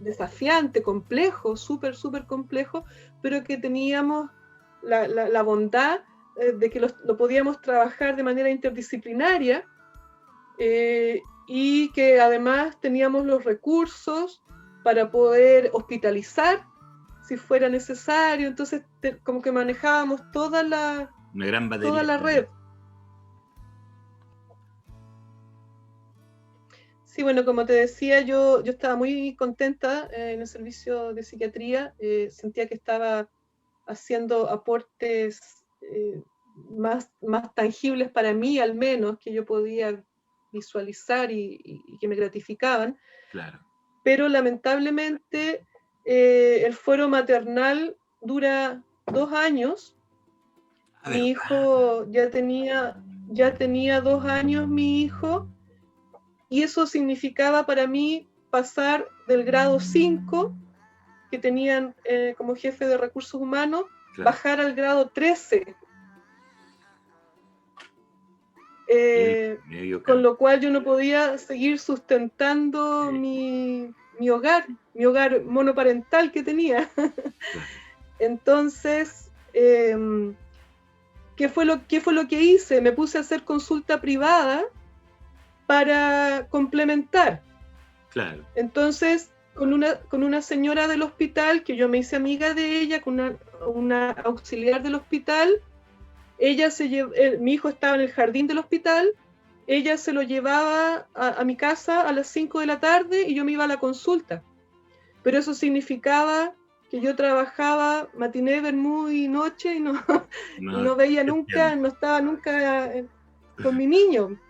desafiante, complejo, súper complejo, pero que teníamos la bondad de que lo podíamos trabajar de manera interdisciplinaria, y que además teníamos los recursos para poder hospitalizar si fuera necesario. Entonces como que manejábamos toda la red. Sí, bueno, como te decía, yo estaba muy contenta en el servicio de psiquiatría, sentía que estaba haciendo aportes más tangibles para mí, al menos, que yo podía visualizar y que me gratificaban. Claro. Pero lamentablemente el fuero maternal dura 2 años. Mi hijo ya tenía 2 años, mi hijo, y eso significaba para mí pasar del grado 5, que tenían como jefe de recursos humanos, claro, bajar al grado 13. Con lo cual yo no podía seguir sustentando mi hogar monoparental que tenía. Entonces, ¿qué fue lo que hice? Me puse a hacer consulta privada para complementar. Claro. Entonces, con una señora del hospital, que yo me hice amiga de ella, con una auxiliar del hospital, ella mi hijo estaba en el jardín del hospital, ella se lo llevaba a mi casa a las 5 de la tarde y yo me iba a la consulta. Pero eso significaba que yo trabajaba matiné, vermú y noche y no veía nunca, no estaba nunca con mi niño.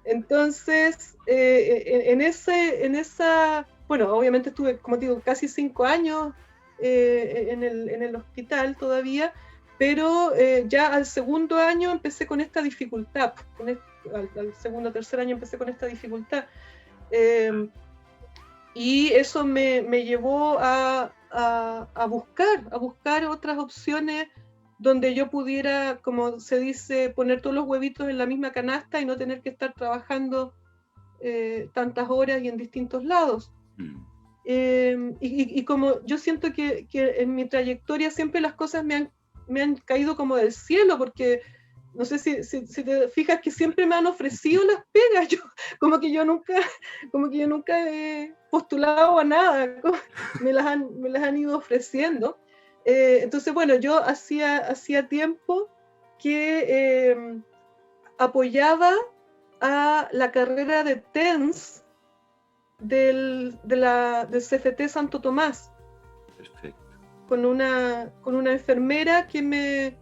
Entonces, en esa, bueno, obviamente estuve, como te digo, casi 5 años en el hospital todavía, pero ya al segundo año empecé con esta dificultad, al segundo o tercer año empecé con esta dificultad. Y eso me llevó a buscar otras opciones donde yo pudiera, como se dice, poner todos los huevitos en la misma canasta y no tener que estar trabajando tantas horas y en distintos lados. Y como yo siento que en mi trayectoria siempre las cosas me han caído como del cielo, porque no sé si te fijas que siempre me han ofrecido las pegas, como que yo nunca he postulado a nada, me las han ido ofreciendo. Entonces, bueno, yo hacía tiempo que apoyaba a la carrera de TENS del CFT Santo Tomás. Perfecto. Con una enfermera que me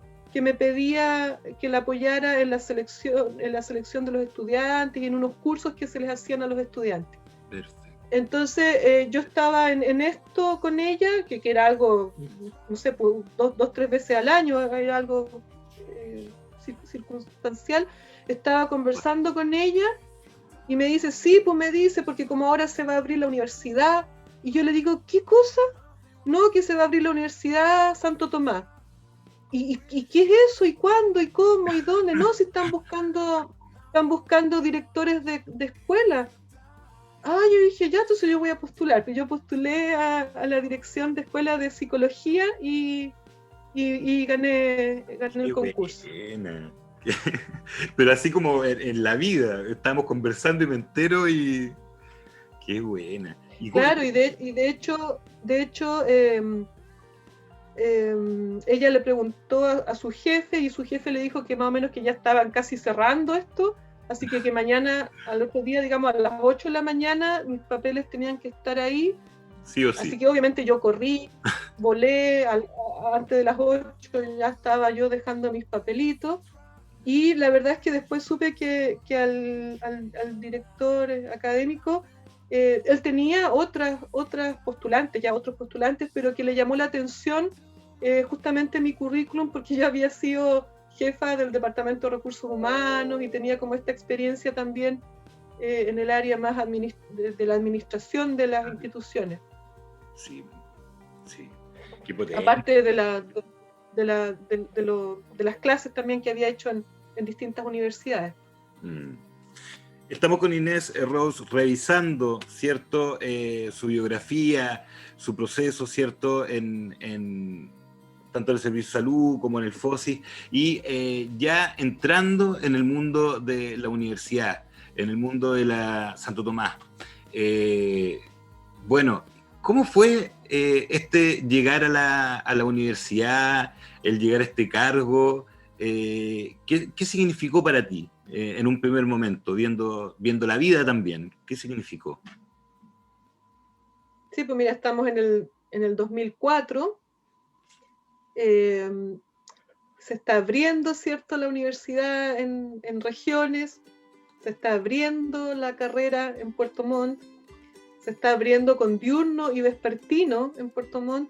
pedía que la apoyara en la selección de los estudiantes y en unos cursos que se les hacían a los estudiantes. Perfecto. Entonces yo estaba en esto con ella, que era algo, no sé, pues, 2-3 veces al año, era algo circunstancial. Estaba conversando con ella y me dice, sí, pues me dice, porque como ahora se va a abrir la universidad, y yo le digo, ¿qué cosa? No, que se va a abrir la Universidad Santo Tomás. ¿Y qué es eso? ¿Y cuándo? ¿Y cómo? ¿Y dónde? No, si están buscando directores de escuela. Ah, yo dije, ya, entonces yo voy a postular. Pero yo postulé a la dirección de escuela de psicología y gané el concurso. Buena. Pero así como en la vida, estamos conversando y me entero y... Qué buena. Claro, y de hecho ella le preguntó a su jefe y su jefe le dijo que más o menos que ya estaban casi cerrando esto, así que mañana, al otro día, digamos a las 8 de la mañana, mis papeles tenían que estar ahí. Sí o sí. Así que obviamente yo corrí, volé, antes de las 8 ya estaba yo dejando mis papelitos. Y la verdad es que después supe que al director académico, él tenía otros postulantes, pero que le llamó la atención justamente mi currículum, porque yo había sido jefa del Departamento de Recursos Humanos y tenía como esta experiencia también en el área más de la administración de las instituciones. Sí, sí. Qué potente. Aparte de las clases también que había hecho en distintas universidades. Estamos con Inés Rose revisando, ¿cierto? Su biografía, su proceso, ¿cierto? En tanto en el Servicio de Salud como en el FOSI, y ya entrando en el mundo de la universidad, en el mundo de la Santo Tomás. Bueno, ¿cómo fue llegar a la universidad, el llegar a este cargo? ¿Qué significó para ti en un primer momento, viendo la vida también? ¿Qué significó? Sí, pues mira, estamos en el 2004. Se está abriendo, ¿cierto?, la universidad en regiones, se está abriendo la carrera en Puerto Montt, se está abriendo con diurno y vespertino en Puerto Montt,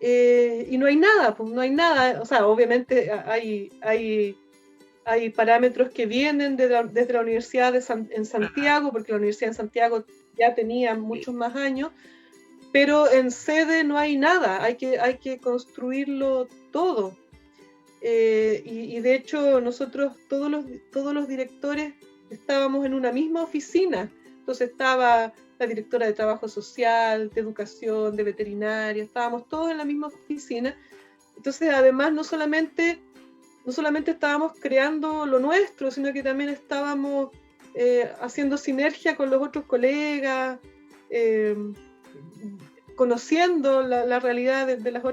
y no hay nada, pues no hay nada. O sea, obviamente hay parámetros que vienen desde la Universidad en Santiago, porque la Universidad en Santiago ya tenía muchos más años, pero en sede no hay nada, hay que construirlo todo. Y de hecho nosotros, todos los directores, estábamos en una misma oficina. Entonces estaba la directora de Trabajo Social, de Educación, de Veterinaria, estábamos todos en la misma oficina. Entonces, además, no solamente estábamos creando lo nuestro, sino que también estábamos haciendo sinergia con los otros colegas, conociendo la realidad de las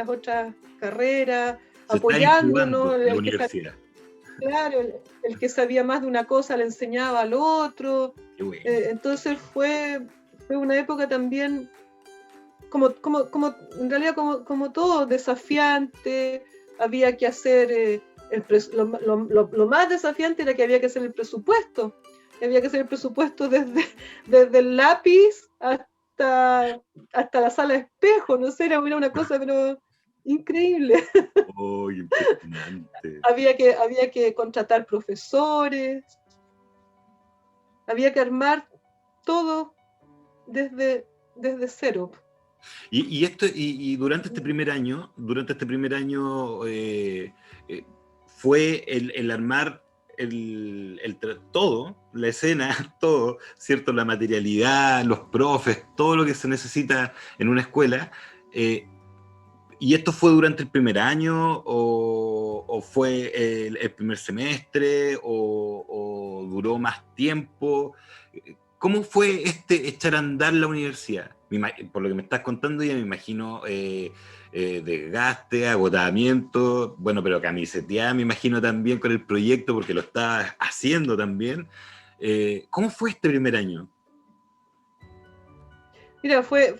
otras carreras, apoyándonos. La universidad. Claro, el que sabía más de una cosa le enseñaba al otro. Qué bueno. Entonces fue una época también, como en realidad como todo, desafiante. Había que hacer lo más desafiante era que había que hacer el presupuesto. Había que hacer el presupuesto desde el lápiz hasta la sala de espejo. No sé, era una cosa pero increíble. Oh, impresionante. Había que contratar profesores, había que armar todo desde cero. Y durante este primer año, fue el armar todo, la escena, todo, ¿cierto? La materialidad, los profes, todo lo que se necesita en una escuela. ¿Y esto fue durante el primer año o fue el primer semestre o duró más tiempo? ¿Cómo fue echar a andar la universidad? Por lo que me estás contando ya me imagino desgaste, agotamiento, bueno, pero camiseteada me imagino también con el proyecto porque lo estabas haciendo también. ¿Cómo fue este primer año? Mira, fue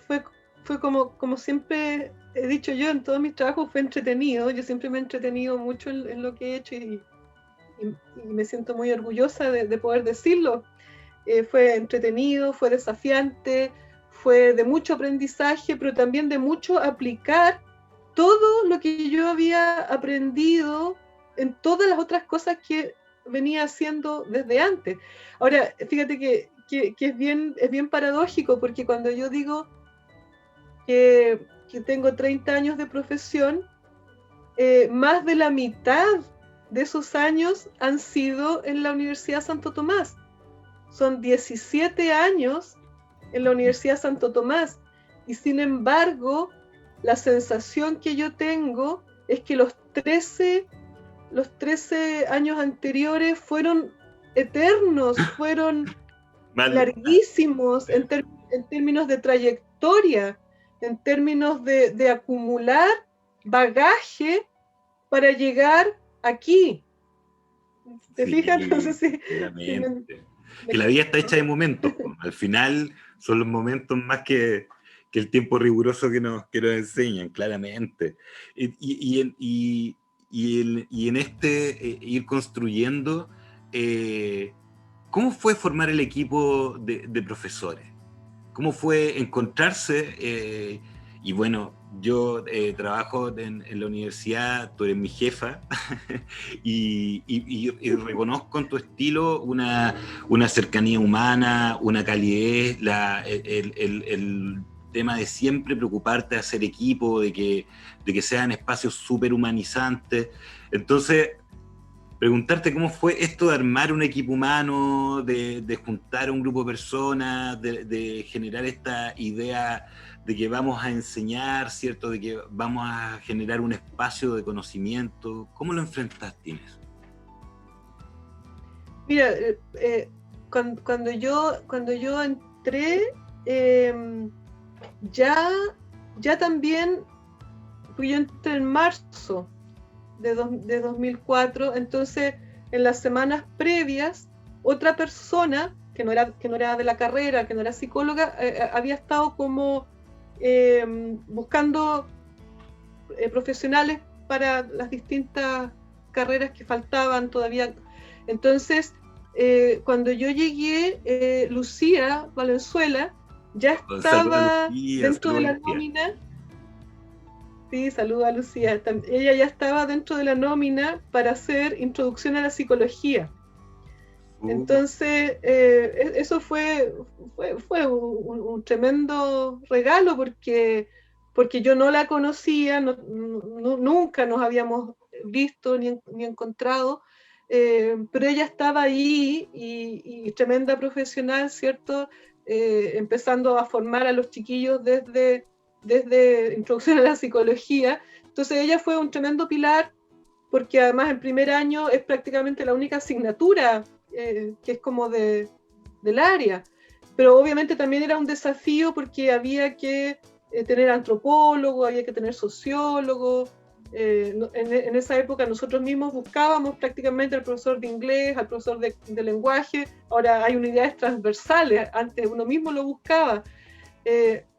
como siempre he dicho yo en todos mis trabajos, fue entretenido. Yo siempre me he entretenido mucho en lo que he hecho y me siento muy orgullosa de poder decirlo. Fue entretenido, fue desafiante, fue de mucho aprendizaje, pero también de mucho aplicar todo lo que yo había aprendido en todas las otras cosas que venía haciendo desde antes. Ahora, fíjate que es bien paradójico, porque cuando yo digo que tengo 30 años de profesión, más de la mitad de esos años han sido en la Universidad Santo Tomás. Son 17 años en la Universidad Santo Tomás, y sin embargo, la sensación que yo tengo es que los 13 años anteriores fueron eternos, fueron larguísimos en términos de trayectoria, en términos de acumular bagaje para llegar aquí. ¿Te fijas? No sé si que la vida está hecha de momentos. Al final son los momentos más que el tiempo riguroso que nos enseñan, claramente. Y en este ir construyendo, ¿cómo fue formar el equipo de profesores? ¿Cómo fue encontrarse? Y bueno, yo trabajo en la universidad, tú eres mi jefa, y reconozco en tu estilo una cercanía humana, una calidez, el tema de siempre preocuparte de hacer equipo, de que sean espacios súper humanizantes. Entonces, preguntarte cómo fue esto de armar un equipo humano, de juntar a un grupo de personas, de generar esta idea de que vamos a enseñar, ¿cierto? De que vamos a generar un espacio de conocimiento. ¿Cómo lo enfrentaste, Inés? Mira, cuando yo entré, ya también, pues yo entré en marzo de 2004, entonces en las semanas previas, otra persona que no era de la carrera, que no era psicóloga, había estado como buscando profesionales para las distintas carreras que faltaban todavía. Entonces, cuando yo llegué, Lucía Valenzuela ya estaba dentro de la nómina. Sí, saluda a Lucía. Ella ya estaba dentro de la nómina para hacer introducción a la psicología. Entonces, eso fue un tremendo regalo porque yo no la conocía, nunca nos habíamos visto ni encontrado, pero ella estaba ahí y tremenda profesional, ¿cierto? Empezando a formar a los chiquillos desde introducción a la psicología. Entonces ella fue un tremendo pilar, porque además en primer año es prácticamente la única asignatura que es como del área, pero obviamente también era un desafío porque había que tener antropólogo, había que tener sociólogo. En esa época nosotros mismos buscábamos prácticamente al profesor de inglés, al profesor de lenguaje. Ahora hay unidades transversales, antes uno mismo lo buscaba.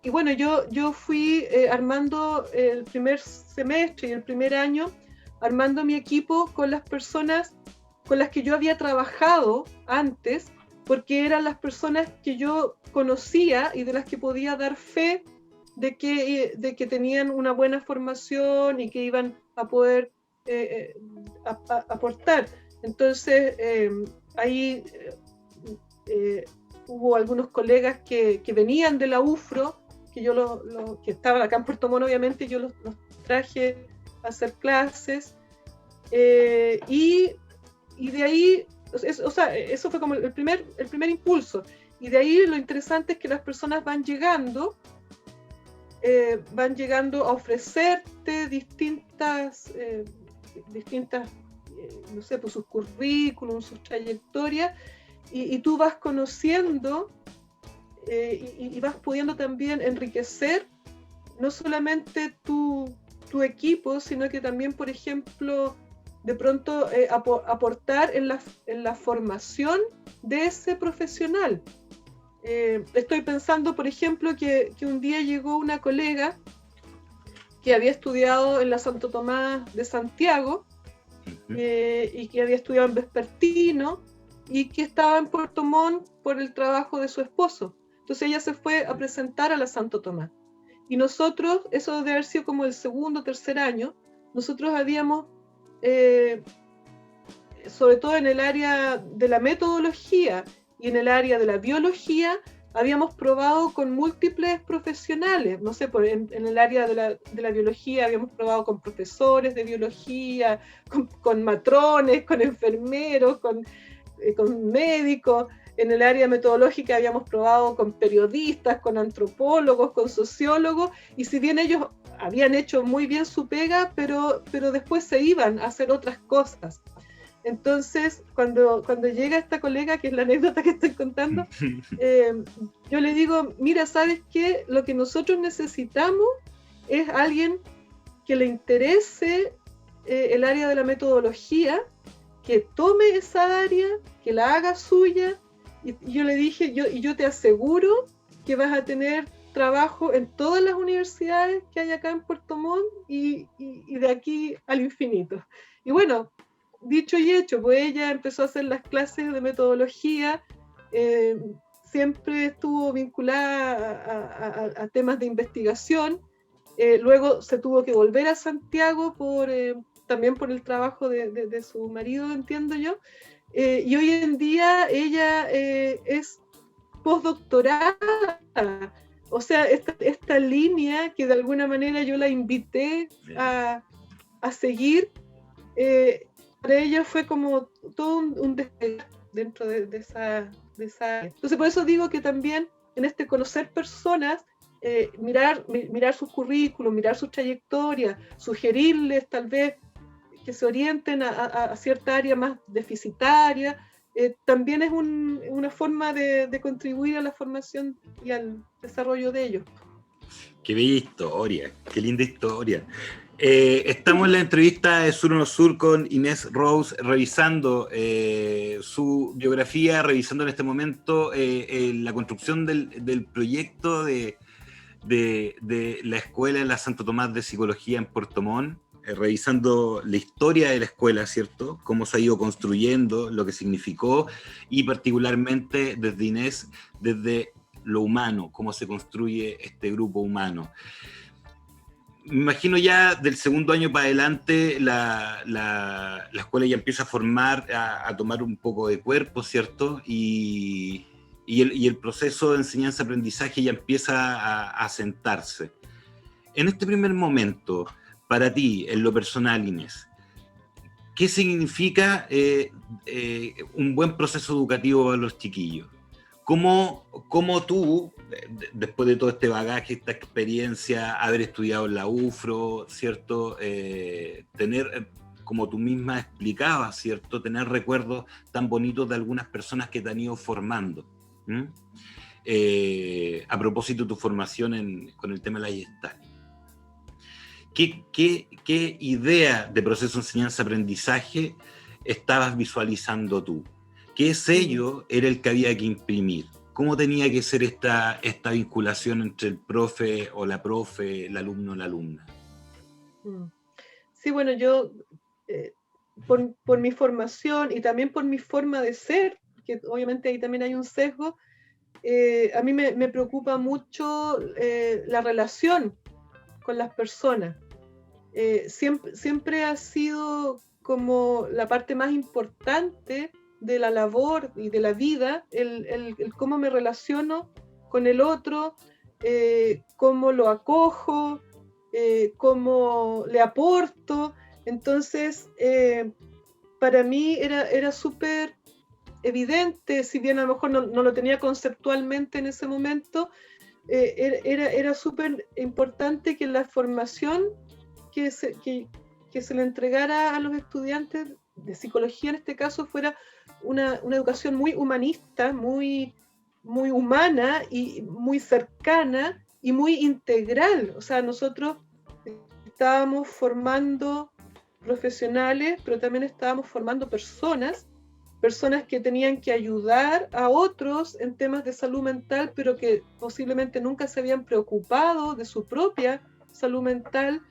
Y bueno, yo fui armando el primer semestre y el primer año, armando mi equipo con las personas con las que yo había trabajado antes, porque eran las personas que yo conocía y de las que podía dar fe de que tenían una buena formación y que iban a poder aportar. Entonces, ahí hubo algunos colegas que venían de la UFRO, que yo que estaban acá en Puerto Montt, obviamente, yo los traje a hacer clases, y de ahí, o sea, eso fue como el primer impulso. Y de ahí lo interesante es que las personas van llegando van llegando a ofrecerte distintas, no sé, pues sus currículums, sus trayectorias, y tú vas conociendo y vas pudiendo también enriquecer no solamente tu equipo, sino que también, por ejemplo, de pronto aportar en la formación de ese profesional. Estoy pensando, por ejemplo, que un día llegó una colega que había estudiado en la Santo Tomás de Santiago y que había estudiado en Vespertino y que estaba en Puerto Montt por el trabajo de su esposo. Entonces ella se fue a presentar a la Santo Tomás. Y nosotros, eso debe haber sido como el segundo o tercer año, nosotros habíamos, sobre todo en el área de la metodología y en el área de la biología, habíamos probado con múltiples profesionales, no sé, en el área de la biología habíamos probado con profesores de biología, con matrones, con enfermeros, con médicos. En el área metodológica habíamos probado con periodistas, con antropólogos, con sociólogos, y si bien ellos habían hecho muy bien su pega, pero después se iban a hacer otras cosas. Entonces, cuando llega esta colega, que es la anécdota que estoy contando, yo le digo, mira, ¿sabes qué? Lo que nosotros necesitamos es alguien que le interese el área de la metodología, que tome esa área, que la haga suya, y yo le dije, yo te aseguro que vas a tener trabajo en todas las universidades que hay acá en Puerto Montt y de aquí al infinito. Y bueno, dicho y hecho, pues ella empezó a hacer las clases de metodología, siempre estuvo vinculada a temas de investigación, luego se tuvo que volver a Santiago también por el trabajo de su marido, entiendo yo, y hoy en día ella es postdoctorada, o sea, esta línea que de alguna manera yo la invité a seguir, para ella fue como todo un despegar dentro de esa área. Entonces por eso digo que también en este conocer personas, mirar sus currículos, mirar sus trayectorias, sugerirles tal vez que se orienten a cierta área más deficitaria, también es una forma de contribuir a la formación y al desarrollo de ellos. Qué bella historia, qué linda historia. Estamos en la entrevista de Sur o No Sur con Inés Rose, revisando su biografía, revisando en este momento la construcción del proyecto de la escuela de la Santo Tomás de Psicología en Puerto Montt, revisando la historia de la escuela, ¿cierto? Cómo se ha ido construyendo, lo que significó, y particularmente desde Inés, desde lo humano, cómo se construye este grupo humano. Me imagino ya del segundo año para adelante la escuela ya empieza a formar, a tomar un poco de cuerpo, ¿cierto? Y el proceso de enseñanza-aprendizaje ya empieza a sentarse. En este primer momento, para ti, en lo personal, Inés, ¿qué significa un buen proceso educativo para los chiquillos? ¿Cómo tú, después de todo este bagaje, esta experiencia, haber estudiado en la UFRO, ¿cierto? Tener, como tú misma explicabas, ¿cierto? Tener recuerdos tan bonitos de algunas personas que te han ido formando. A propósito de tu formación con el tema de la Gestalt. ¿Qué idea de proceso de enseñanza-aprendizaje estabas visualizando tú? ¿Qué sello era el que había que imprimir? ¿Cómo tenía que ser esta vinculación entre el profe o la profe, el alumno o la alumna? Sí, bueno, yo por mi formación y también por mi forma de ser, que obviamente ahí también hay un sesgo, a mí me preocupa mucho la relación con las personas. Siempre ha sido como la parte más importante de la labor y de la vida, el cómo me relaciono con el otro, cómo lo acojo, cómo le aporto. Entonces, para mí era súper evidente, si bien a lo mejor no lo tenía conceptualmente en ese momento, era súper importante que la formación que se le entregara a los estudiantes de psicología, en este caso, fuera una educación muy humanista, muy humana y muy cercana y muy integral. O sea, nosotros estábamos formando profesionales, pero también estábamos formando personas que tenían que ayudar a otros en temas de salud mental, pero que posiblemente nunca se habían preocupado de su propia salud mental,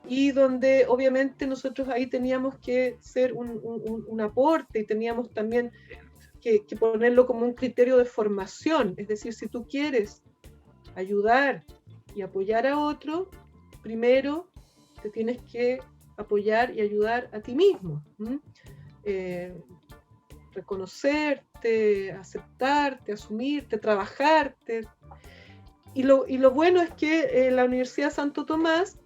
y donde obviamente nosotros ahí teníamos que ser un aporte, y teníamos también que ponerlo como un criterio de formación. Es decir, si tú quieres ayudar y apoyar a otro, primero te tienes que apoyar y ayudar a ti mismo. Reconocerte, aceptarte, asumirte, trabajarte. Y lo bueno es que la Universidad Santo Tomás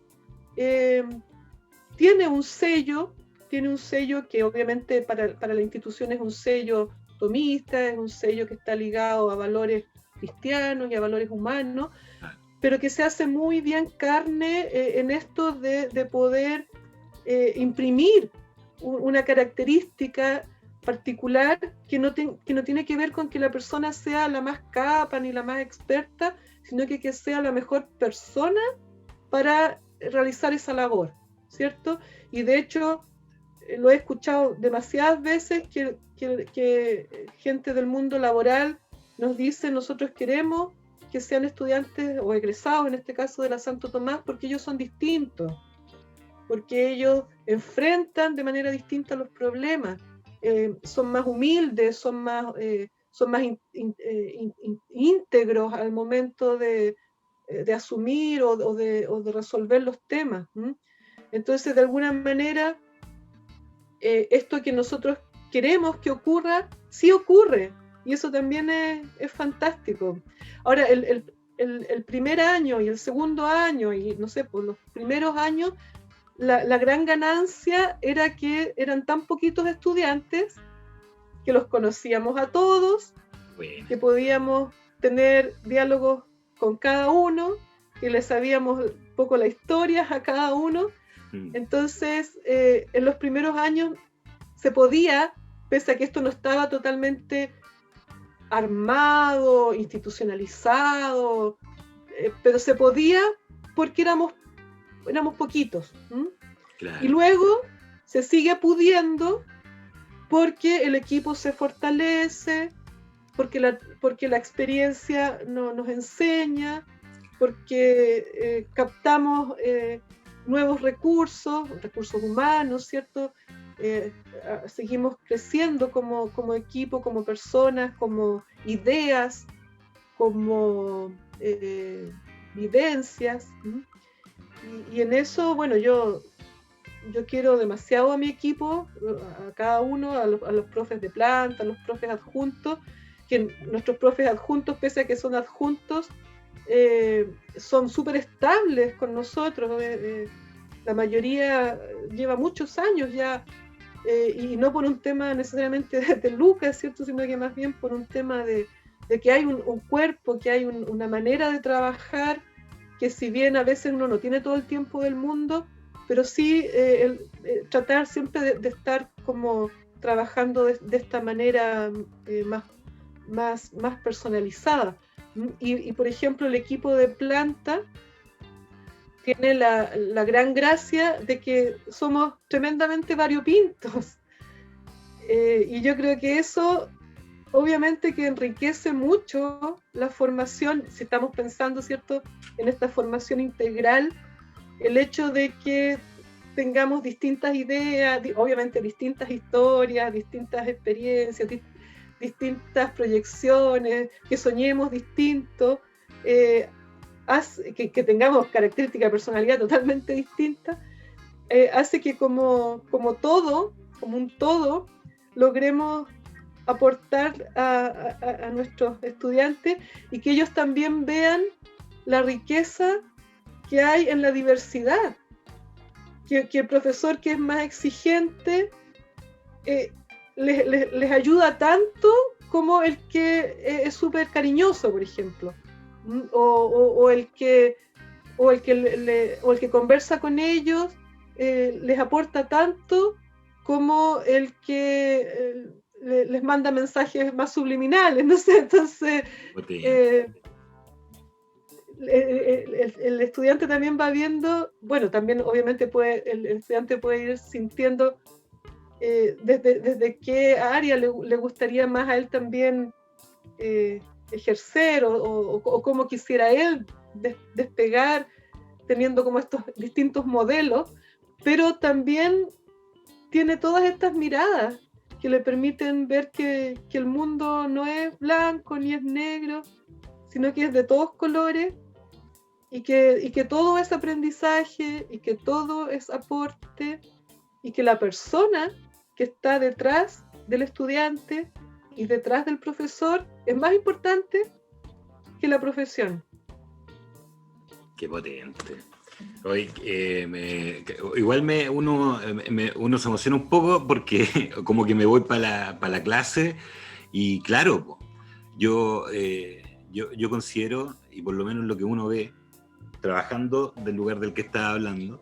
tiene un sello que obviamente para la institución es un sello tomista, es un sello que está ligado a valores cristianos y a valores humanos, pero que se hace muy bien carne en esto de poder imprimir una característica particular que no tiene que ver con que la persona sea la más capa ni la más experta, sino que sea la mejor persona para realizar esa labor, ¿cierto? Y de hecho lo he escuchado demasiadas veces que gente del mundo laboral nos dice: nosotros queremos que sean estudiantes o egresados, en este caso de la Santo Tomás, porque ellos son distintos, porque ellos enfrentan de manera distinta los problemas, son más humildes, son más íntegros al momento de asumir o de resolver los temas. Entonces, de alguna manera, esto que nosotros queremos que ocurra, sí ocurre, y eso también es fantástico. Ahora, el primer año y el segundo año, y no sé, por los primeros años, la gran ganancia era que eran tan poquitos estudiantes que los conocíamos a todos, que podíamos tener diálogos con cada uno, que le sabíamos un poco la historia a cada uno. Entonces, en los primeros años se podía, pese a que esto no estaba totalmente armado, institucionalizado, pero se podía porque éramos poquitos. Claro. Y luego se sigue pudiendo porque el equipo se fortalece, porque la experiencia nos enseña, porque captamos nuevos recursos humanos, ¿cierto? Seguimos creciendo como equipo, como personas, como ideas, como vivencias. Y en eso, bueno, yo quiero demasiado a mi equipo, a cada uno, a los profes de planta, a los profes adjuntos, que nuestros profes adjuntos, pese a que son adjuntos, son súper estables con nosotros. La mayoría lleva muchos años ya, y no por un tema necesariamente de lucas, ¿cierto? Sino que más bien por un tema de que hay un cuerpo, que hay una manera de trabajar, que si bien a veces uno no tiene todo el tiempo del mundo, pero sí tratar siempre de estar como trabajando de esta manera más personalizada. Y por ejemplo, el equipo de planta tiene la gran gracia de que somos tremendamente variopintos. Y yo creo que eso obviamente que enriquece mucho la formación, si estamos pensando, ¿cierto?, en esta formación integral, el hecho de que tengamos distintas ideas, obviamente distintas historias, distintas experiencias, distintas proyecciones, que soñemos distinto, que tengamos características de personalidad totalmente distintas, hace que como un todo, logremos aportar a nuestros estudiantes, y que ellos también vean la riqueza que hay en la diversidad, que el profesor que es más exigente les ayuda tanto como el que es súper cariñoso, por ejemplo. o el que conversa con ellos les aporta tanto como el que les manda mensajes más subliminales, no sé, entonces el estudiante también va viendo, bueno, también obviamente el estudiante puede ir sintiendo desde qué área le gustaría más a él también ejercer o cómo quisiera él despegar teniendo como estos distintos modelos, pero también tiene todas estas miradas que le permiten ver que el mundo no es blanco ni es negro, sino que es de todos colores y que todo es aprendizaje y que todo es aporte y que la persona que está detrás del estudiante y detrás del profesor es más importante que la profesión. Qué potente. Hoy, igual uno se emociona un poco porque como que me voy para la clase y claro, yo considero, y por lo menos lo que uno ve trabajando del lugar del que estaba hablando,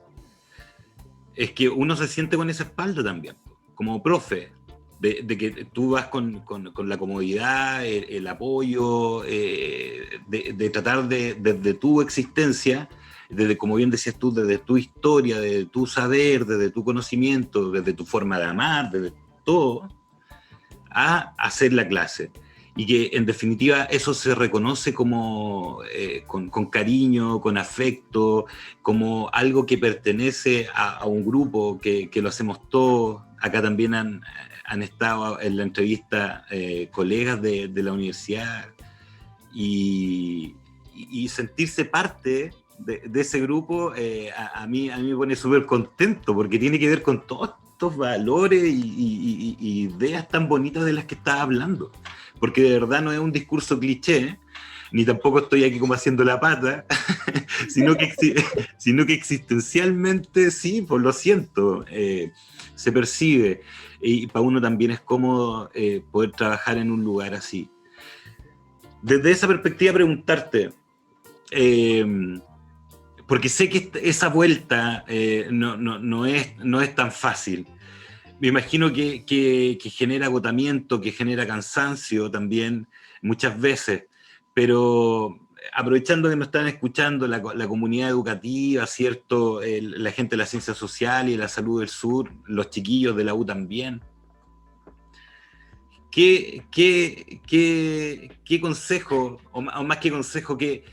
es que uno se siente con esa espalda también, como profe, de que tú vas con la comodidad, el apoyo, de tratar desde tu existencia, desde, como bien decías tú, desde tu historia, desde tu saber, desde tu conocimiento, desde tu forma de amar, desde todo, a hacer la clase. Y que en definitiva eso se reconoce como con cariño, con afecto, como algo que pertenece a un grupo, que lo hacemos todos. Acá también han estado en la entrevista colegas de la universidad y sentirse parte de ese grupo a mí me pone súper contento porque tiene que ver con todos estos valores y ideas tan bonitas de las que estaba hablando. Porque de verdad no es un discurso cliché, ni tampoco estoy aquí como haciendo la pata, sino que existencialmente sí, pues lo siento, se percibe. Y para uno también es cómodo poder trabajar en un lugar así. Desde esa perspectiva preguntarte, porque sé que esa vuelta no es tan fácil. Me imagino que genera agotamiento, que genera cansancio también muchas veces, pero aprovechando que nos están escuchando la comunidad educativa, ¿cierto? La gente de la ciencia social y de la salud del sur, los chiquillos de la U también. ¿Qué consejo, o más que consejo, qué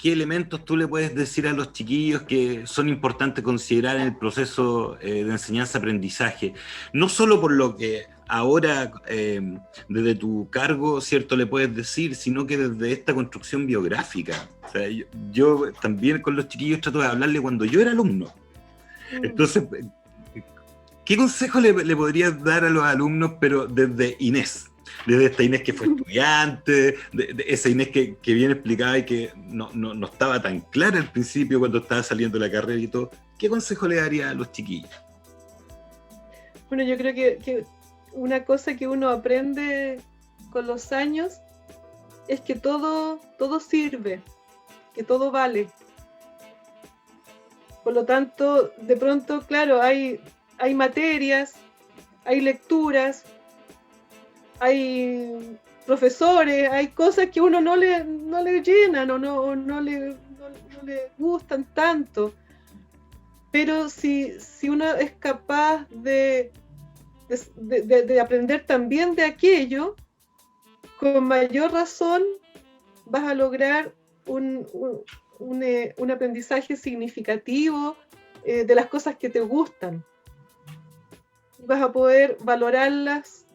elementos tú le puedes decir a los chiquillos que son importantes considerar en el proceso de enseñanza-aprendizaje? No solo por lo que ahora, desde tu cargo, ¿cierto?, le puedes decir, sino que desde esta construcción biográfica. O sea, yo también con los chiquillos trato de hablarle cuando yo era alumno. Entonces, ¿qué consejo le podrías dar a los alumnos, pero desde Inés? Desde esta Inés que fue estudiante, de esa Inés que bien explicaba y que no estaba tan clara al principio cuando estaba saliendo de la carrera y todo. ¿Qué consejo le daría a los chiquillos? Bueno, yo creo que una cosa que uno aprende con los años es que todo sirve, que todo vale. Por lo tanto, de pronto, claro, hay materias, hay lecturas, hay profesores, hay cosas que uno no le llenan o no le gustan tanto. Pero si uno es capaz de aprender también de aquello, con mayor razón vas a lograr un aprendizaje significativo de las cosas que te gustan. Vas a poder valorarlas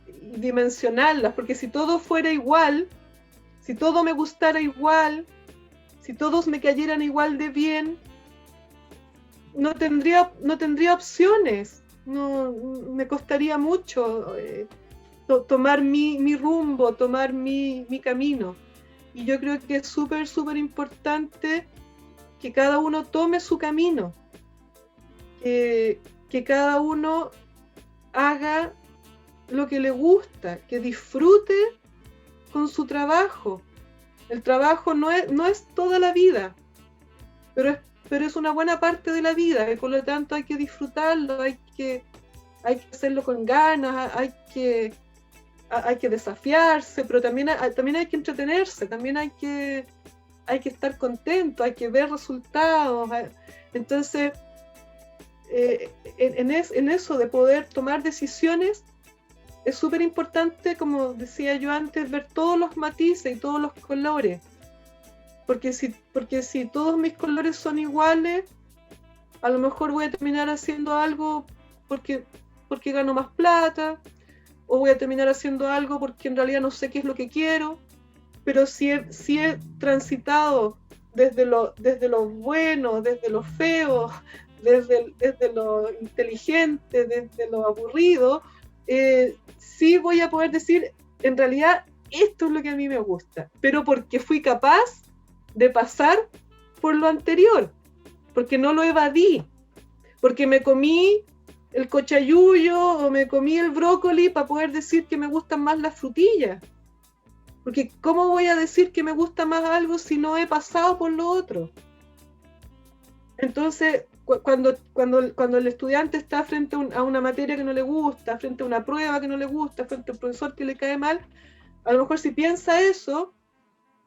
y dimensionarlas, porque si todo fuera igual, si todo me gustara igual, si todos me cayeran igual de bien, no tendría opciones, me costaría mucho tomar mi rumbo, tomar mi camino. Y yo creo que es súper, súper importante que cada uno tome su camino, que cada uno haga lo que le gusta, que disfrute con su trabajo, El trabajo no es toda la vida, pero es una buena parte de la vida, y por lo tanto hay que disfrutarlo, hay que hacerlo con ganas, hay que desafiarse, pero también hay que entretenerse, también hay que estar contento, hay que ver resultados. Entonces, en eso de poder tomar decisiones, es súper importante, como decía yo antes, ver todos los matices y todos los colores. Porque si todos mis colores son iguales, a lo mejor voy a terminar haciendo algo porque gano más plata, o voy a terminar haciendo algo porque en realidad no sé qué es lo que quiero. Pero si he transitado desde lo bueno, desde lo feo, desde lo inteligente, desde lo aburrido, sí voy a poder decir, en realidad, esto es lo que a mí me gusta, pero porque fui capaz de pasar por lo anterior, porque no lo evadí, porque me comí el cochayuyo o me comí el brócoli para poder decir que me gustan más las frutillas. Porque ¿cómo voy a decir que me gusta más algo si no he pasado por lo otro? Entonces, cuando el estudiante está frente a una materia que no le gusta, frente a una prueba que no le gusta, frente a un profesor que le cae mal, a lo mejor si piensa eso,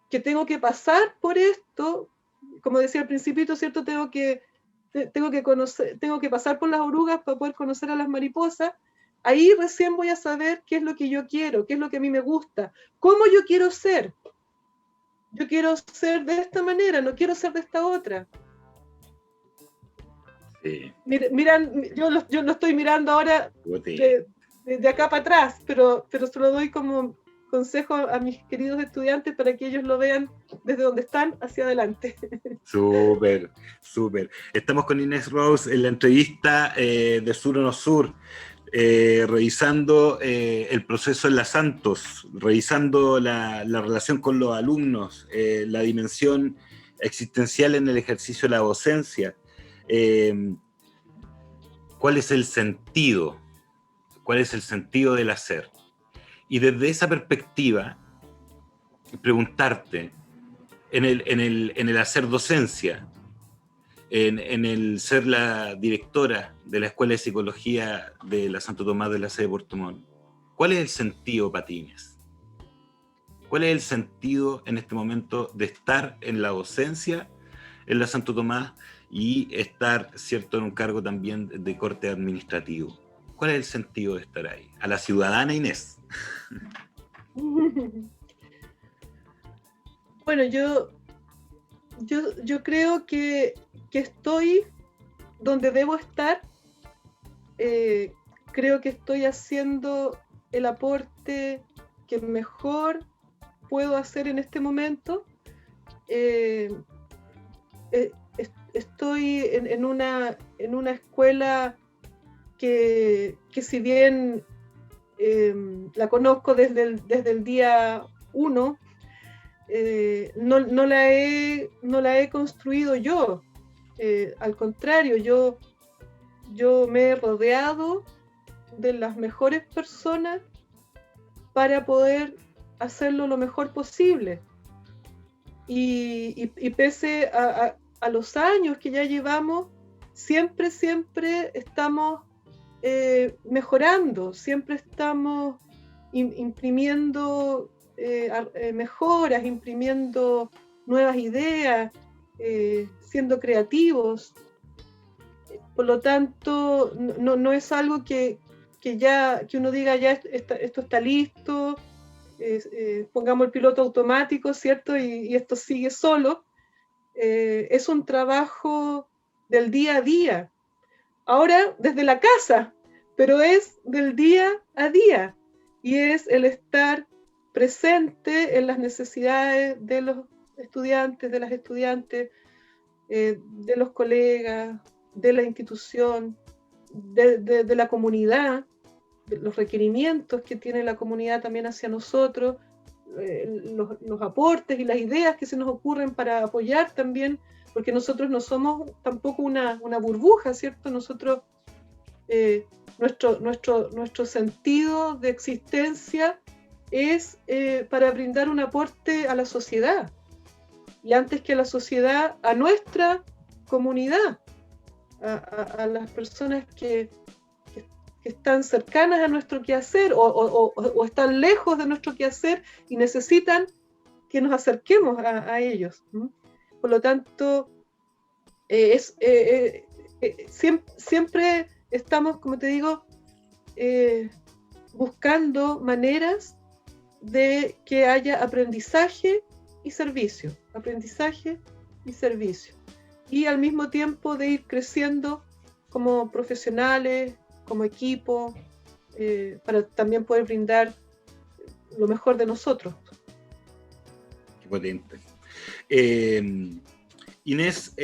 que tengo que pasar por esto, como decía al principito, ¿cierto? Tengo que pasar por las orugas para poder conocer a las mariposas. Ahí recién voy a saber qué es lo que yo quiero, qué es lo que a mí me gusta, cómo yo quiero ser. Yo quiero ser de esta manera, no quiero ser de esta otra. Sí. Miran, yo lo estoy mirando ahora de acá para atrás, pero se lo doy como consejo a mis queridos estudiantes para que ellos lo vean desde donde están hacia adelante. Súper, súper. Estamos con Inés Rose en la entrevista de Sur o No Sur, revisando el proceso en la Santos, revisando la relación con los alumnos, la dimensión existencial en el ejercicio de la docencia. ¿Cuál es el sentido? ¿Cuál es el sentido del hacer? Y desde esa perspectiva, preguntarte, en el hacer docencia, en el ser la directora de la Escuela de Psicología de la Santo Tomás de la sede de Puerto Montt, ¿cuál es el sentido, Patines? ¿Cuál es el sentido en este momento de estar en la docencia en la Santo Tomás y estar, cierto, en un cargo también de corte administrativo? ¿Cuál es el sentido de estar ahí? A la ciudadana Inés. Bueno, yo creo que estoy donde debo estar. Creo que estoy haciendo el aporte que mejor puedo hacer en este momento. Estoy en una escuela que si bien la conozco desde el día 1, no la he construido yo. Al contrario, yo me he rodeado de las mejores personas para poder hacerlo lo mejor posible. Y pese a los años que ya llevamos, siempre estamos mejorando, siempre estamos imprimiendo mejoras, imprimiendo nuevas ideas, siendo creativos. Por lo tanto, no es algo que uno diga ya esto está listo, pongamos el piloto automático, ¿cierto? Y esto sigue solo. Es un trabajo del día a día. Ahora desde la casa, pero es del día a día. Y es el estar presente en las necesidades de los estudiantes, de las estudiantes, de los colegas, de la institución, de la comunidad, de los requerimientos que tiene la comunidad también hacia nosotros, los aportes y las ideas que se nos ocurren para apoyar también, porque nosotros no somos tampoco una burbuja, ¿cierto? Nosotros, nuestro sentido de existencia es para brindar un aporte a la sociedad, y antes que a la sociedad, a nuestra comunidad, a las personas que están cercanas a nuestro quehacer o están lejos de nuestro quehacer y necesitan que nos acerquemos a ellos. Por lo tanto, siempre estamos, como te digo, buscando maneras de que haya aprendizaje y servicio, y al mismo tiempo de ir creciendo como profesionales, como equipo, para también poder brindar lo mejor de nosotros. Qué potente. Inés,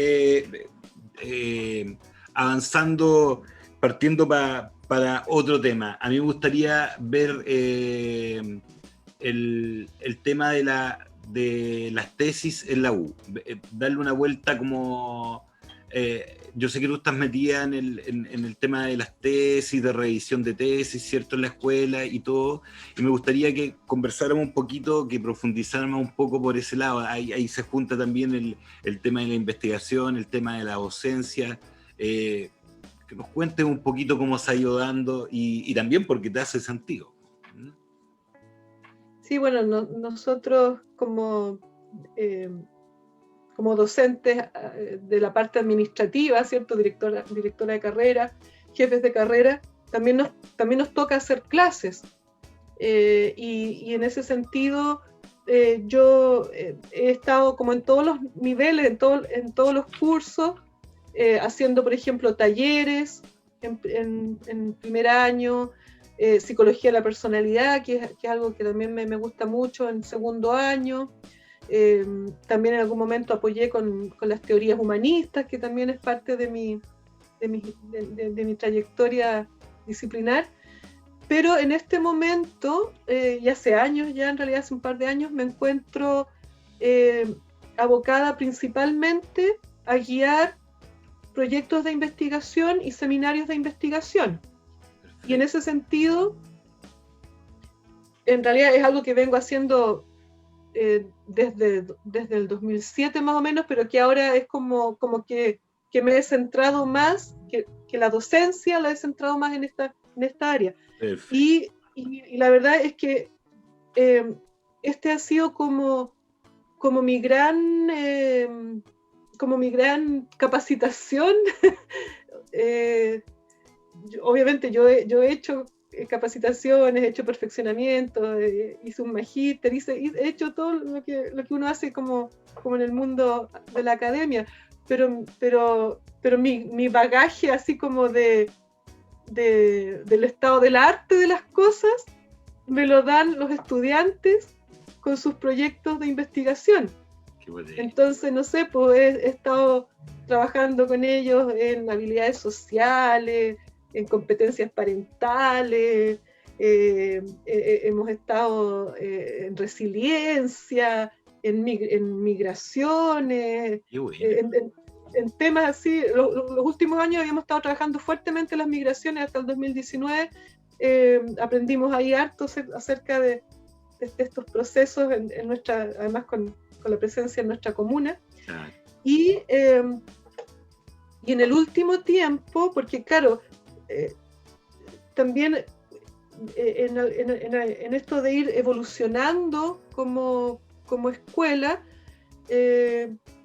avanzando, partiendo para otro tema, a mí me gustaría ver el tema de las tesis en la U, darle una vuelta como... yo sé que tú estás metida en el tema de las tesis, de revisión de tesis, ¿cierto? En la escuela y todo, y me gustaría que conversáramos un poquito, que profundizáramos un poco por ese lado. Ahí se junta también el tema de la investigación, el tema de la docencia, que nos cuentes un poquito cómo se ha ido dando y también porque te hace sentido. Sí, bueno, nosotros como docentes de la parte administrativa, ¿cierto? Directora de carrera, jefes de carrera, también nos toca hacer clases. Y en ese sentido, yo he estado como en todos los niveles, en todos los cursos, haciendo, por ejemplo, talleres en primer año, psicología de la personalidad, que es algo que también me gusta mucho en segundo año. También en algún momento apoyé con las teorías humanistas, que también es parte de mi trayectoria disciplinar. Pero en este momento, y hace años ya, en realidad hace un par de años, me encuentro abocada principalmente a guiar proyectos de investigación y seminarios de investigación. Y en ese sentido, en realidad es algo que vengo haciendo desde el 2007 más o menos, pero que ahora es como que me he centrado más, que la docencia la he centrado más en esta área. Y la verdad es que este ha sido como mi gran capacitación. Obviamente yo he hecho capacitaciones, he hecho perfeccionamiento, hice un magíster, he hecho todo lo que uno hace como en el mundo de la academia, pero mi bagaje así como del estado del arte de las cosas me lo dan los estudiantes con sus proyectos de investigación. Entonces, no sé, pues he estado trabajando con ellos en habilidades sociales, en competencias parentales, hemos estado en resiliencia, en migraciones, en temas así. Los últimos años habíamos estado trabajando fuertemente en las migraciones hasta el 2019. Aprendimos ahí harto acerca de estos procesos, además con la presencia en nuestra comuna. Y en el último tiempo, porque claro, también en esto de ir evolucionando como escuela,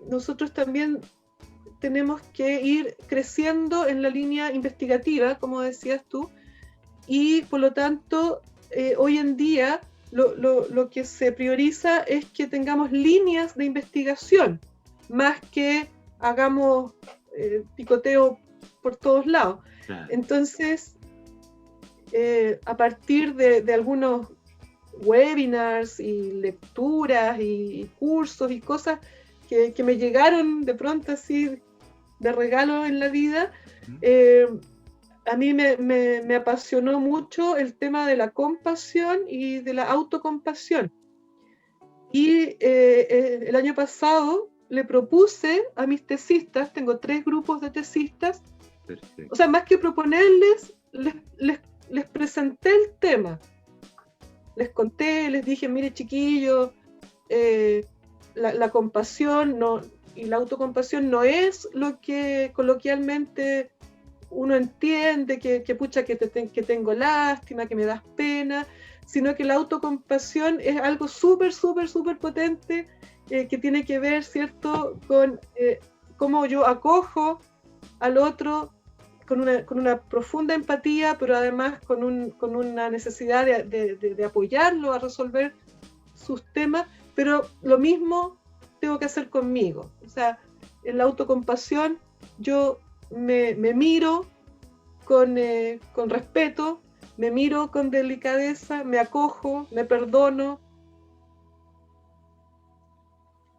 nosotros también tenemos que ir creciendo en la línea investigativa, como decías tú, y por lo tanto hoy en día lo que se prioriza es que tengamos líneas de investigación, más que hagamos picoteo por todos lados. Claro. Entonces, a partir de algunos webinars y lecturas y cursos y cosas que me llegaron de pronto así de regalo en la vida, a mí me apasionó mucho el tema de la compasión y de la autocompasión. Y el año pasado le propuse a mis tesistas, tengo 3 grupos de tesistas. Perfecto. O sea, más que proponerles, les presenté el tema. les conté, les dije, mire chiquillos, la compasión y la autocompasión no es lo que coloquialmente uno entiende, que pucha, que tengo lástima, que me das pena, sino que la autocompasión es algo súper, súper, súper potente, que tiene que ver, ¿cierto?, con cómo yo acojo al otro con una profunda empatía, pero además con una necesidad de apoyarlo a resolver sus temas, pero lo mismo tengo que hacer conmigo. O sea, en la autocompasión yo me miro con respeto, me miro con delicadeza, me acojo, me perdono,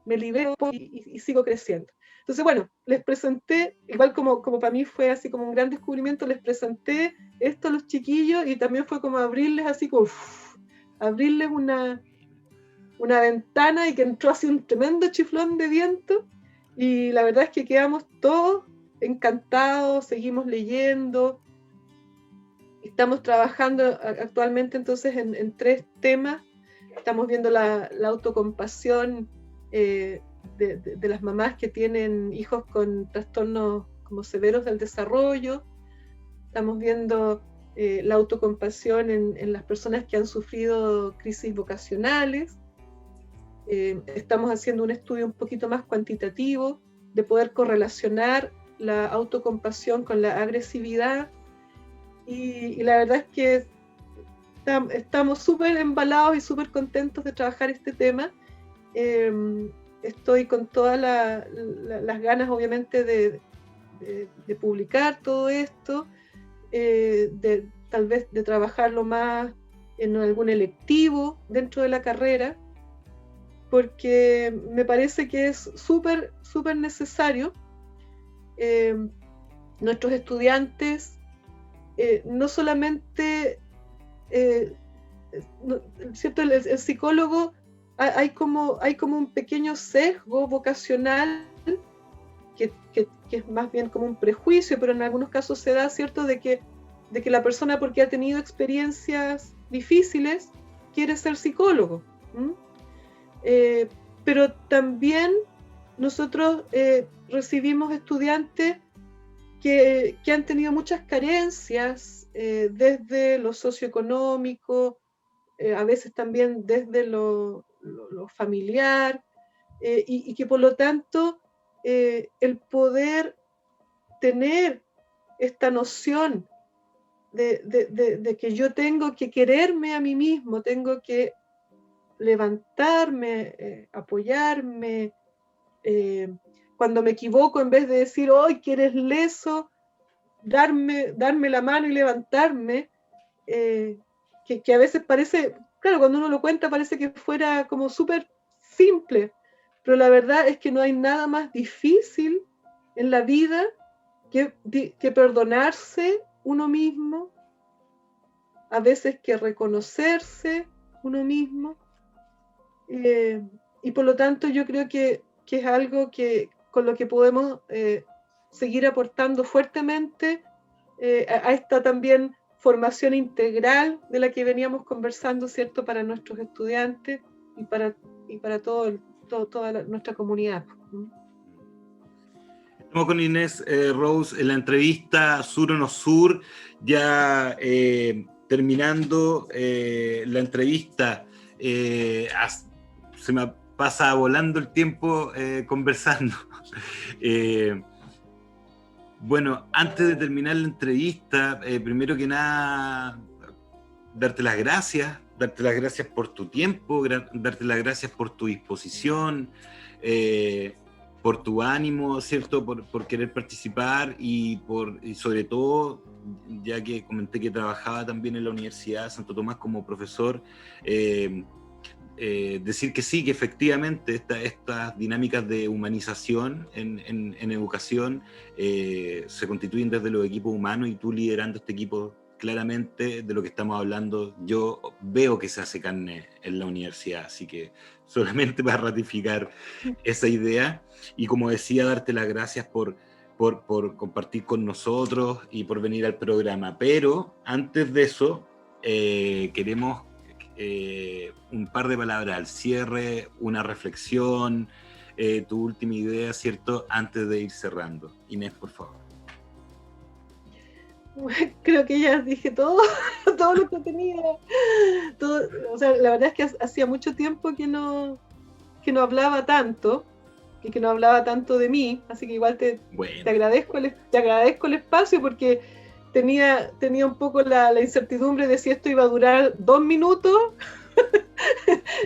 me libero y sigo creciendo. Entonces, bueno, les presenté, igual como para mí fue así como un gran descubrimiento, les presenté esto a los chiquillos y también fue como abrirles así como, abrirles una ventana y que entró así un tremendo chiflón de viento, y la verdad es que quedamos todos encantados, seguimos leyendo, estamos trabajando actualmente entonces en 3 temas. Estamos viendo la autocompasión de las mamás que tienen hijos con trastornos como severos del desarrollo. Estamos viendo la autocompasión en las personas que han sufrido crisis vocacionales. Estamos haciendo un estudio un poquito más cuantitativo de poder correlacionar la autocompasión con la agresividad, y la verdad es que estamos súper embalados y súper contentos de trabajar este tema. Estoy con todas las ganas, obviamente, de publicar todo esto, tal vez de trabajarlo más en algún electivo dentro de la carrera, porque me parece que es súper, súper necesario. Nuestros estudiantes no solamente, ¿cierto? El psicólogo, hay como un pequeño sesgo vocacional que es más bien como un prejuicio, pero en algunos casos se da, ¿cierto?, de que la persona, porque ha tenido experiencias difíciles, quiere ser psicólogo. Pero también nosotros recibimos estudiantes que han tenido muchas carencias, desde lo socioeconómico, a veces también desde lo familiar, y que por lo tanto el poder tener esta noción de que yo tengo que quererme a mí mismo, tengo que levantarme, apoyarme, cuando me equivoco, en vez de decir, ¡ay, que eres leso!, darme la mano y levantarme, que a veces parece, claro, cuando uno lo cuenta parece que fuera como súper simple, pero la verdad es que no hay nada más difícil en la vida que perdonarse uno mismo, a veces que reconocerse uno mismo, y por lo tanto yo creo que es algo con lo que podemos seguir aportando fuertemente a esta también formación integral de la que veníamos conversando, ¿cierto?, para nuestros estudiantes y para toda nuestra comunidad. Estamos con Inés Rose en la entrevista Sur o No Sur, ya terminando la entrevista. Se me pasa volando el tiempo conversando. Bueno, antes de terminar la entrevista, primero que nada, darte las gracias por tu tiempo, darte las gracias por tu disposición, por tu ánimo, ¿cierto? Por querer participar y sobre todo, ya que comenté que trabajaba también en la Universidad de Santo Tomás como profesor, decir que sí, que efectivamente estas dinámicas de humanización en educación se constituyen desde los equipos humanos, y tú liderando este equipo, claramente de lo que estamos hablando, yo veo que se hace carne en la universidad, así que solamente para ratificar esa idea, y como decía, darte las gracias por compartir con nosotros y por venir al programa. Pero antes de eso, queremos un par de palabras al cierre, una reflexión, tu última idea, ¿cierto? Antes de ir cerrando. Inés, por favor. Creo que ya dije todo, todo lo que tenía. Todo, o sea, la verdad es que hacía mucho tiempo que no hablaba tanto, y que no hablaba tanto de mí, así que igual te agradezco el espacio, porque tenía un poco la incertidumbre de si esto iba a durar 2 minutos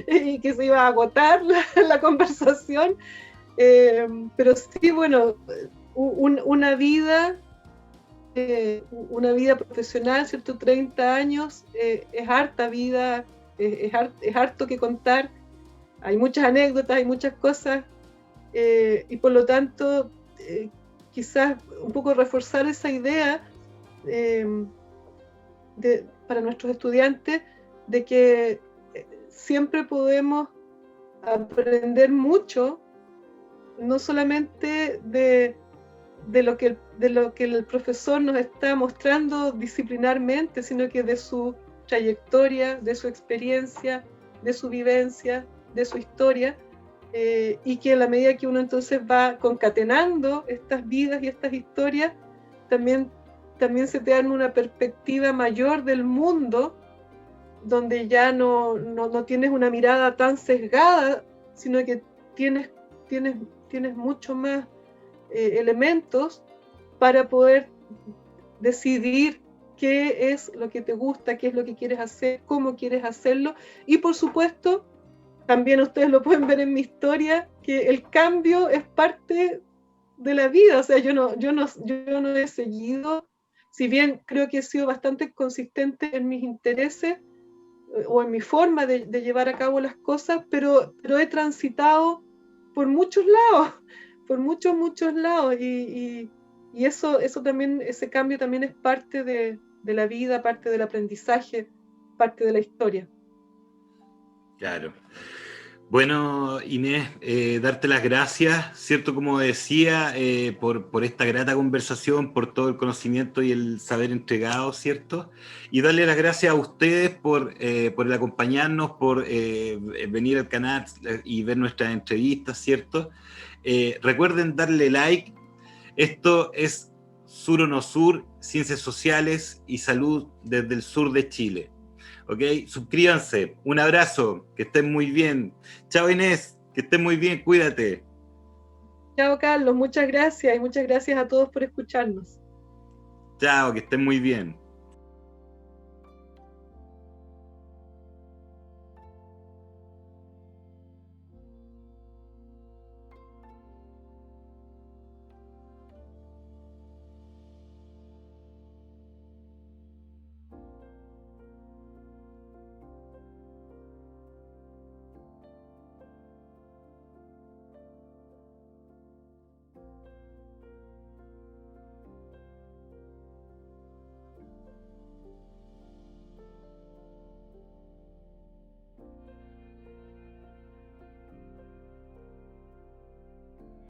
y que se iba a agotar la conversación, pero sí, bueno, una vida profesional, ¿cierto? 30 años, es harta vida, es harto que contar, hay muchas anécdotas, hay muchas cosas, y por lo tanto, quizás un poco reforzar esa idea para nuestros estudiantes de que siempre podemos aprender mucho, no solamente de lo que el profesor nos está mostrando disciplinarmente, sino que de su trayectoria, de su experiencia, de su vivencia, de su historia, y que a la medida que uno entonces va concatenando estas vidas y estas historias, también se te dan una perspectiva mayor del mundo, donde ya no tienes una mirada tan sesgada, sino que tienes mucho más elementos para poder decidir qué es lo que te gusta, qué es lo que quieres hacer, cómo quieres hacerlo. Y por supuesto, también ustedes lo pueden ver en mi historia, que el cambio es parte de la vida. O sea, yo no he seguido, si bien creo que he sido bastante consistente en mis intereses o en mi forma de llevar a cabo las cosas, pero he transitado por muchos lados, por muchos lados, y eso también, ese cambio también es parte de la vida, parte del aprendizaje, parte de la historia. Claro. Bueno, Inés, darte las gracias, ¿cierto? Como decía, por esta grata conversación, por todo el conocimiento y el saber entregado, ¿cierto? Y darle las gracias a ustedes por el acompañarnos, por venir al canal y ver nuestras entrevistas, ¿cierto? Recuerden darle like. Esto es Sur o No Sur, Ciencias Sociales y Salud desde el sur de Chile. ¿Ok? Suscríbanse. Un abrazo. Que estén muy bien. Chao, Inés. Que estén muy bien. Cuídate. Chao, Carlos. Muchas gracias, y muchas gracias a todos por escucharnos. Chao, que estén muy bien.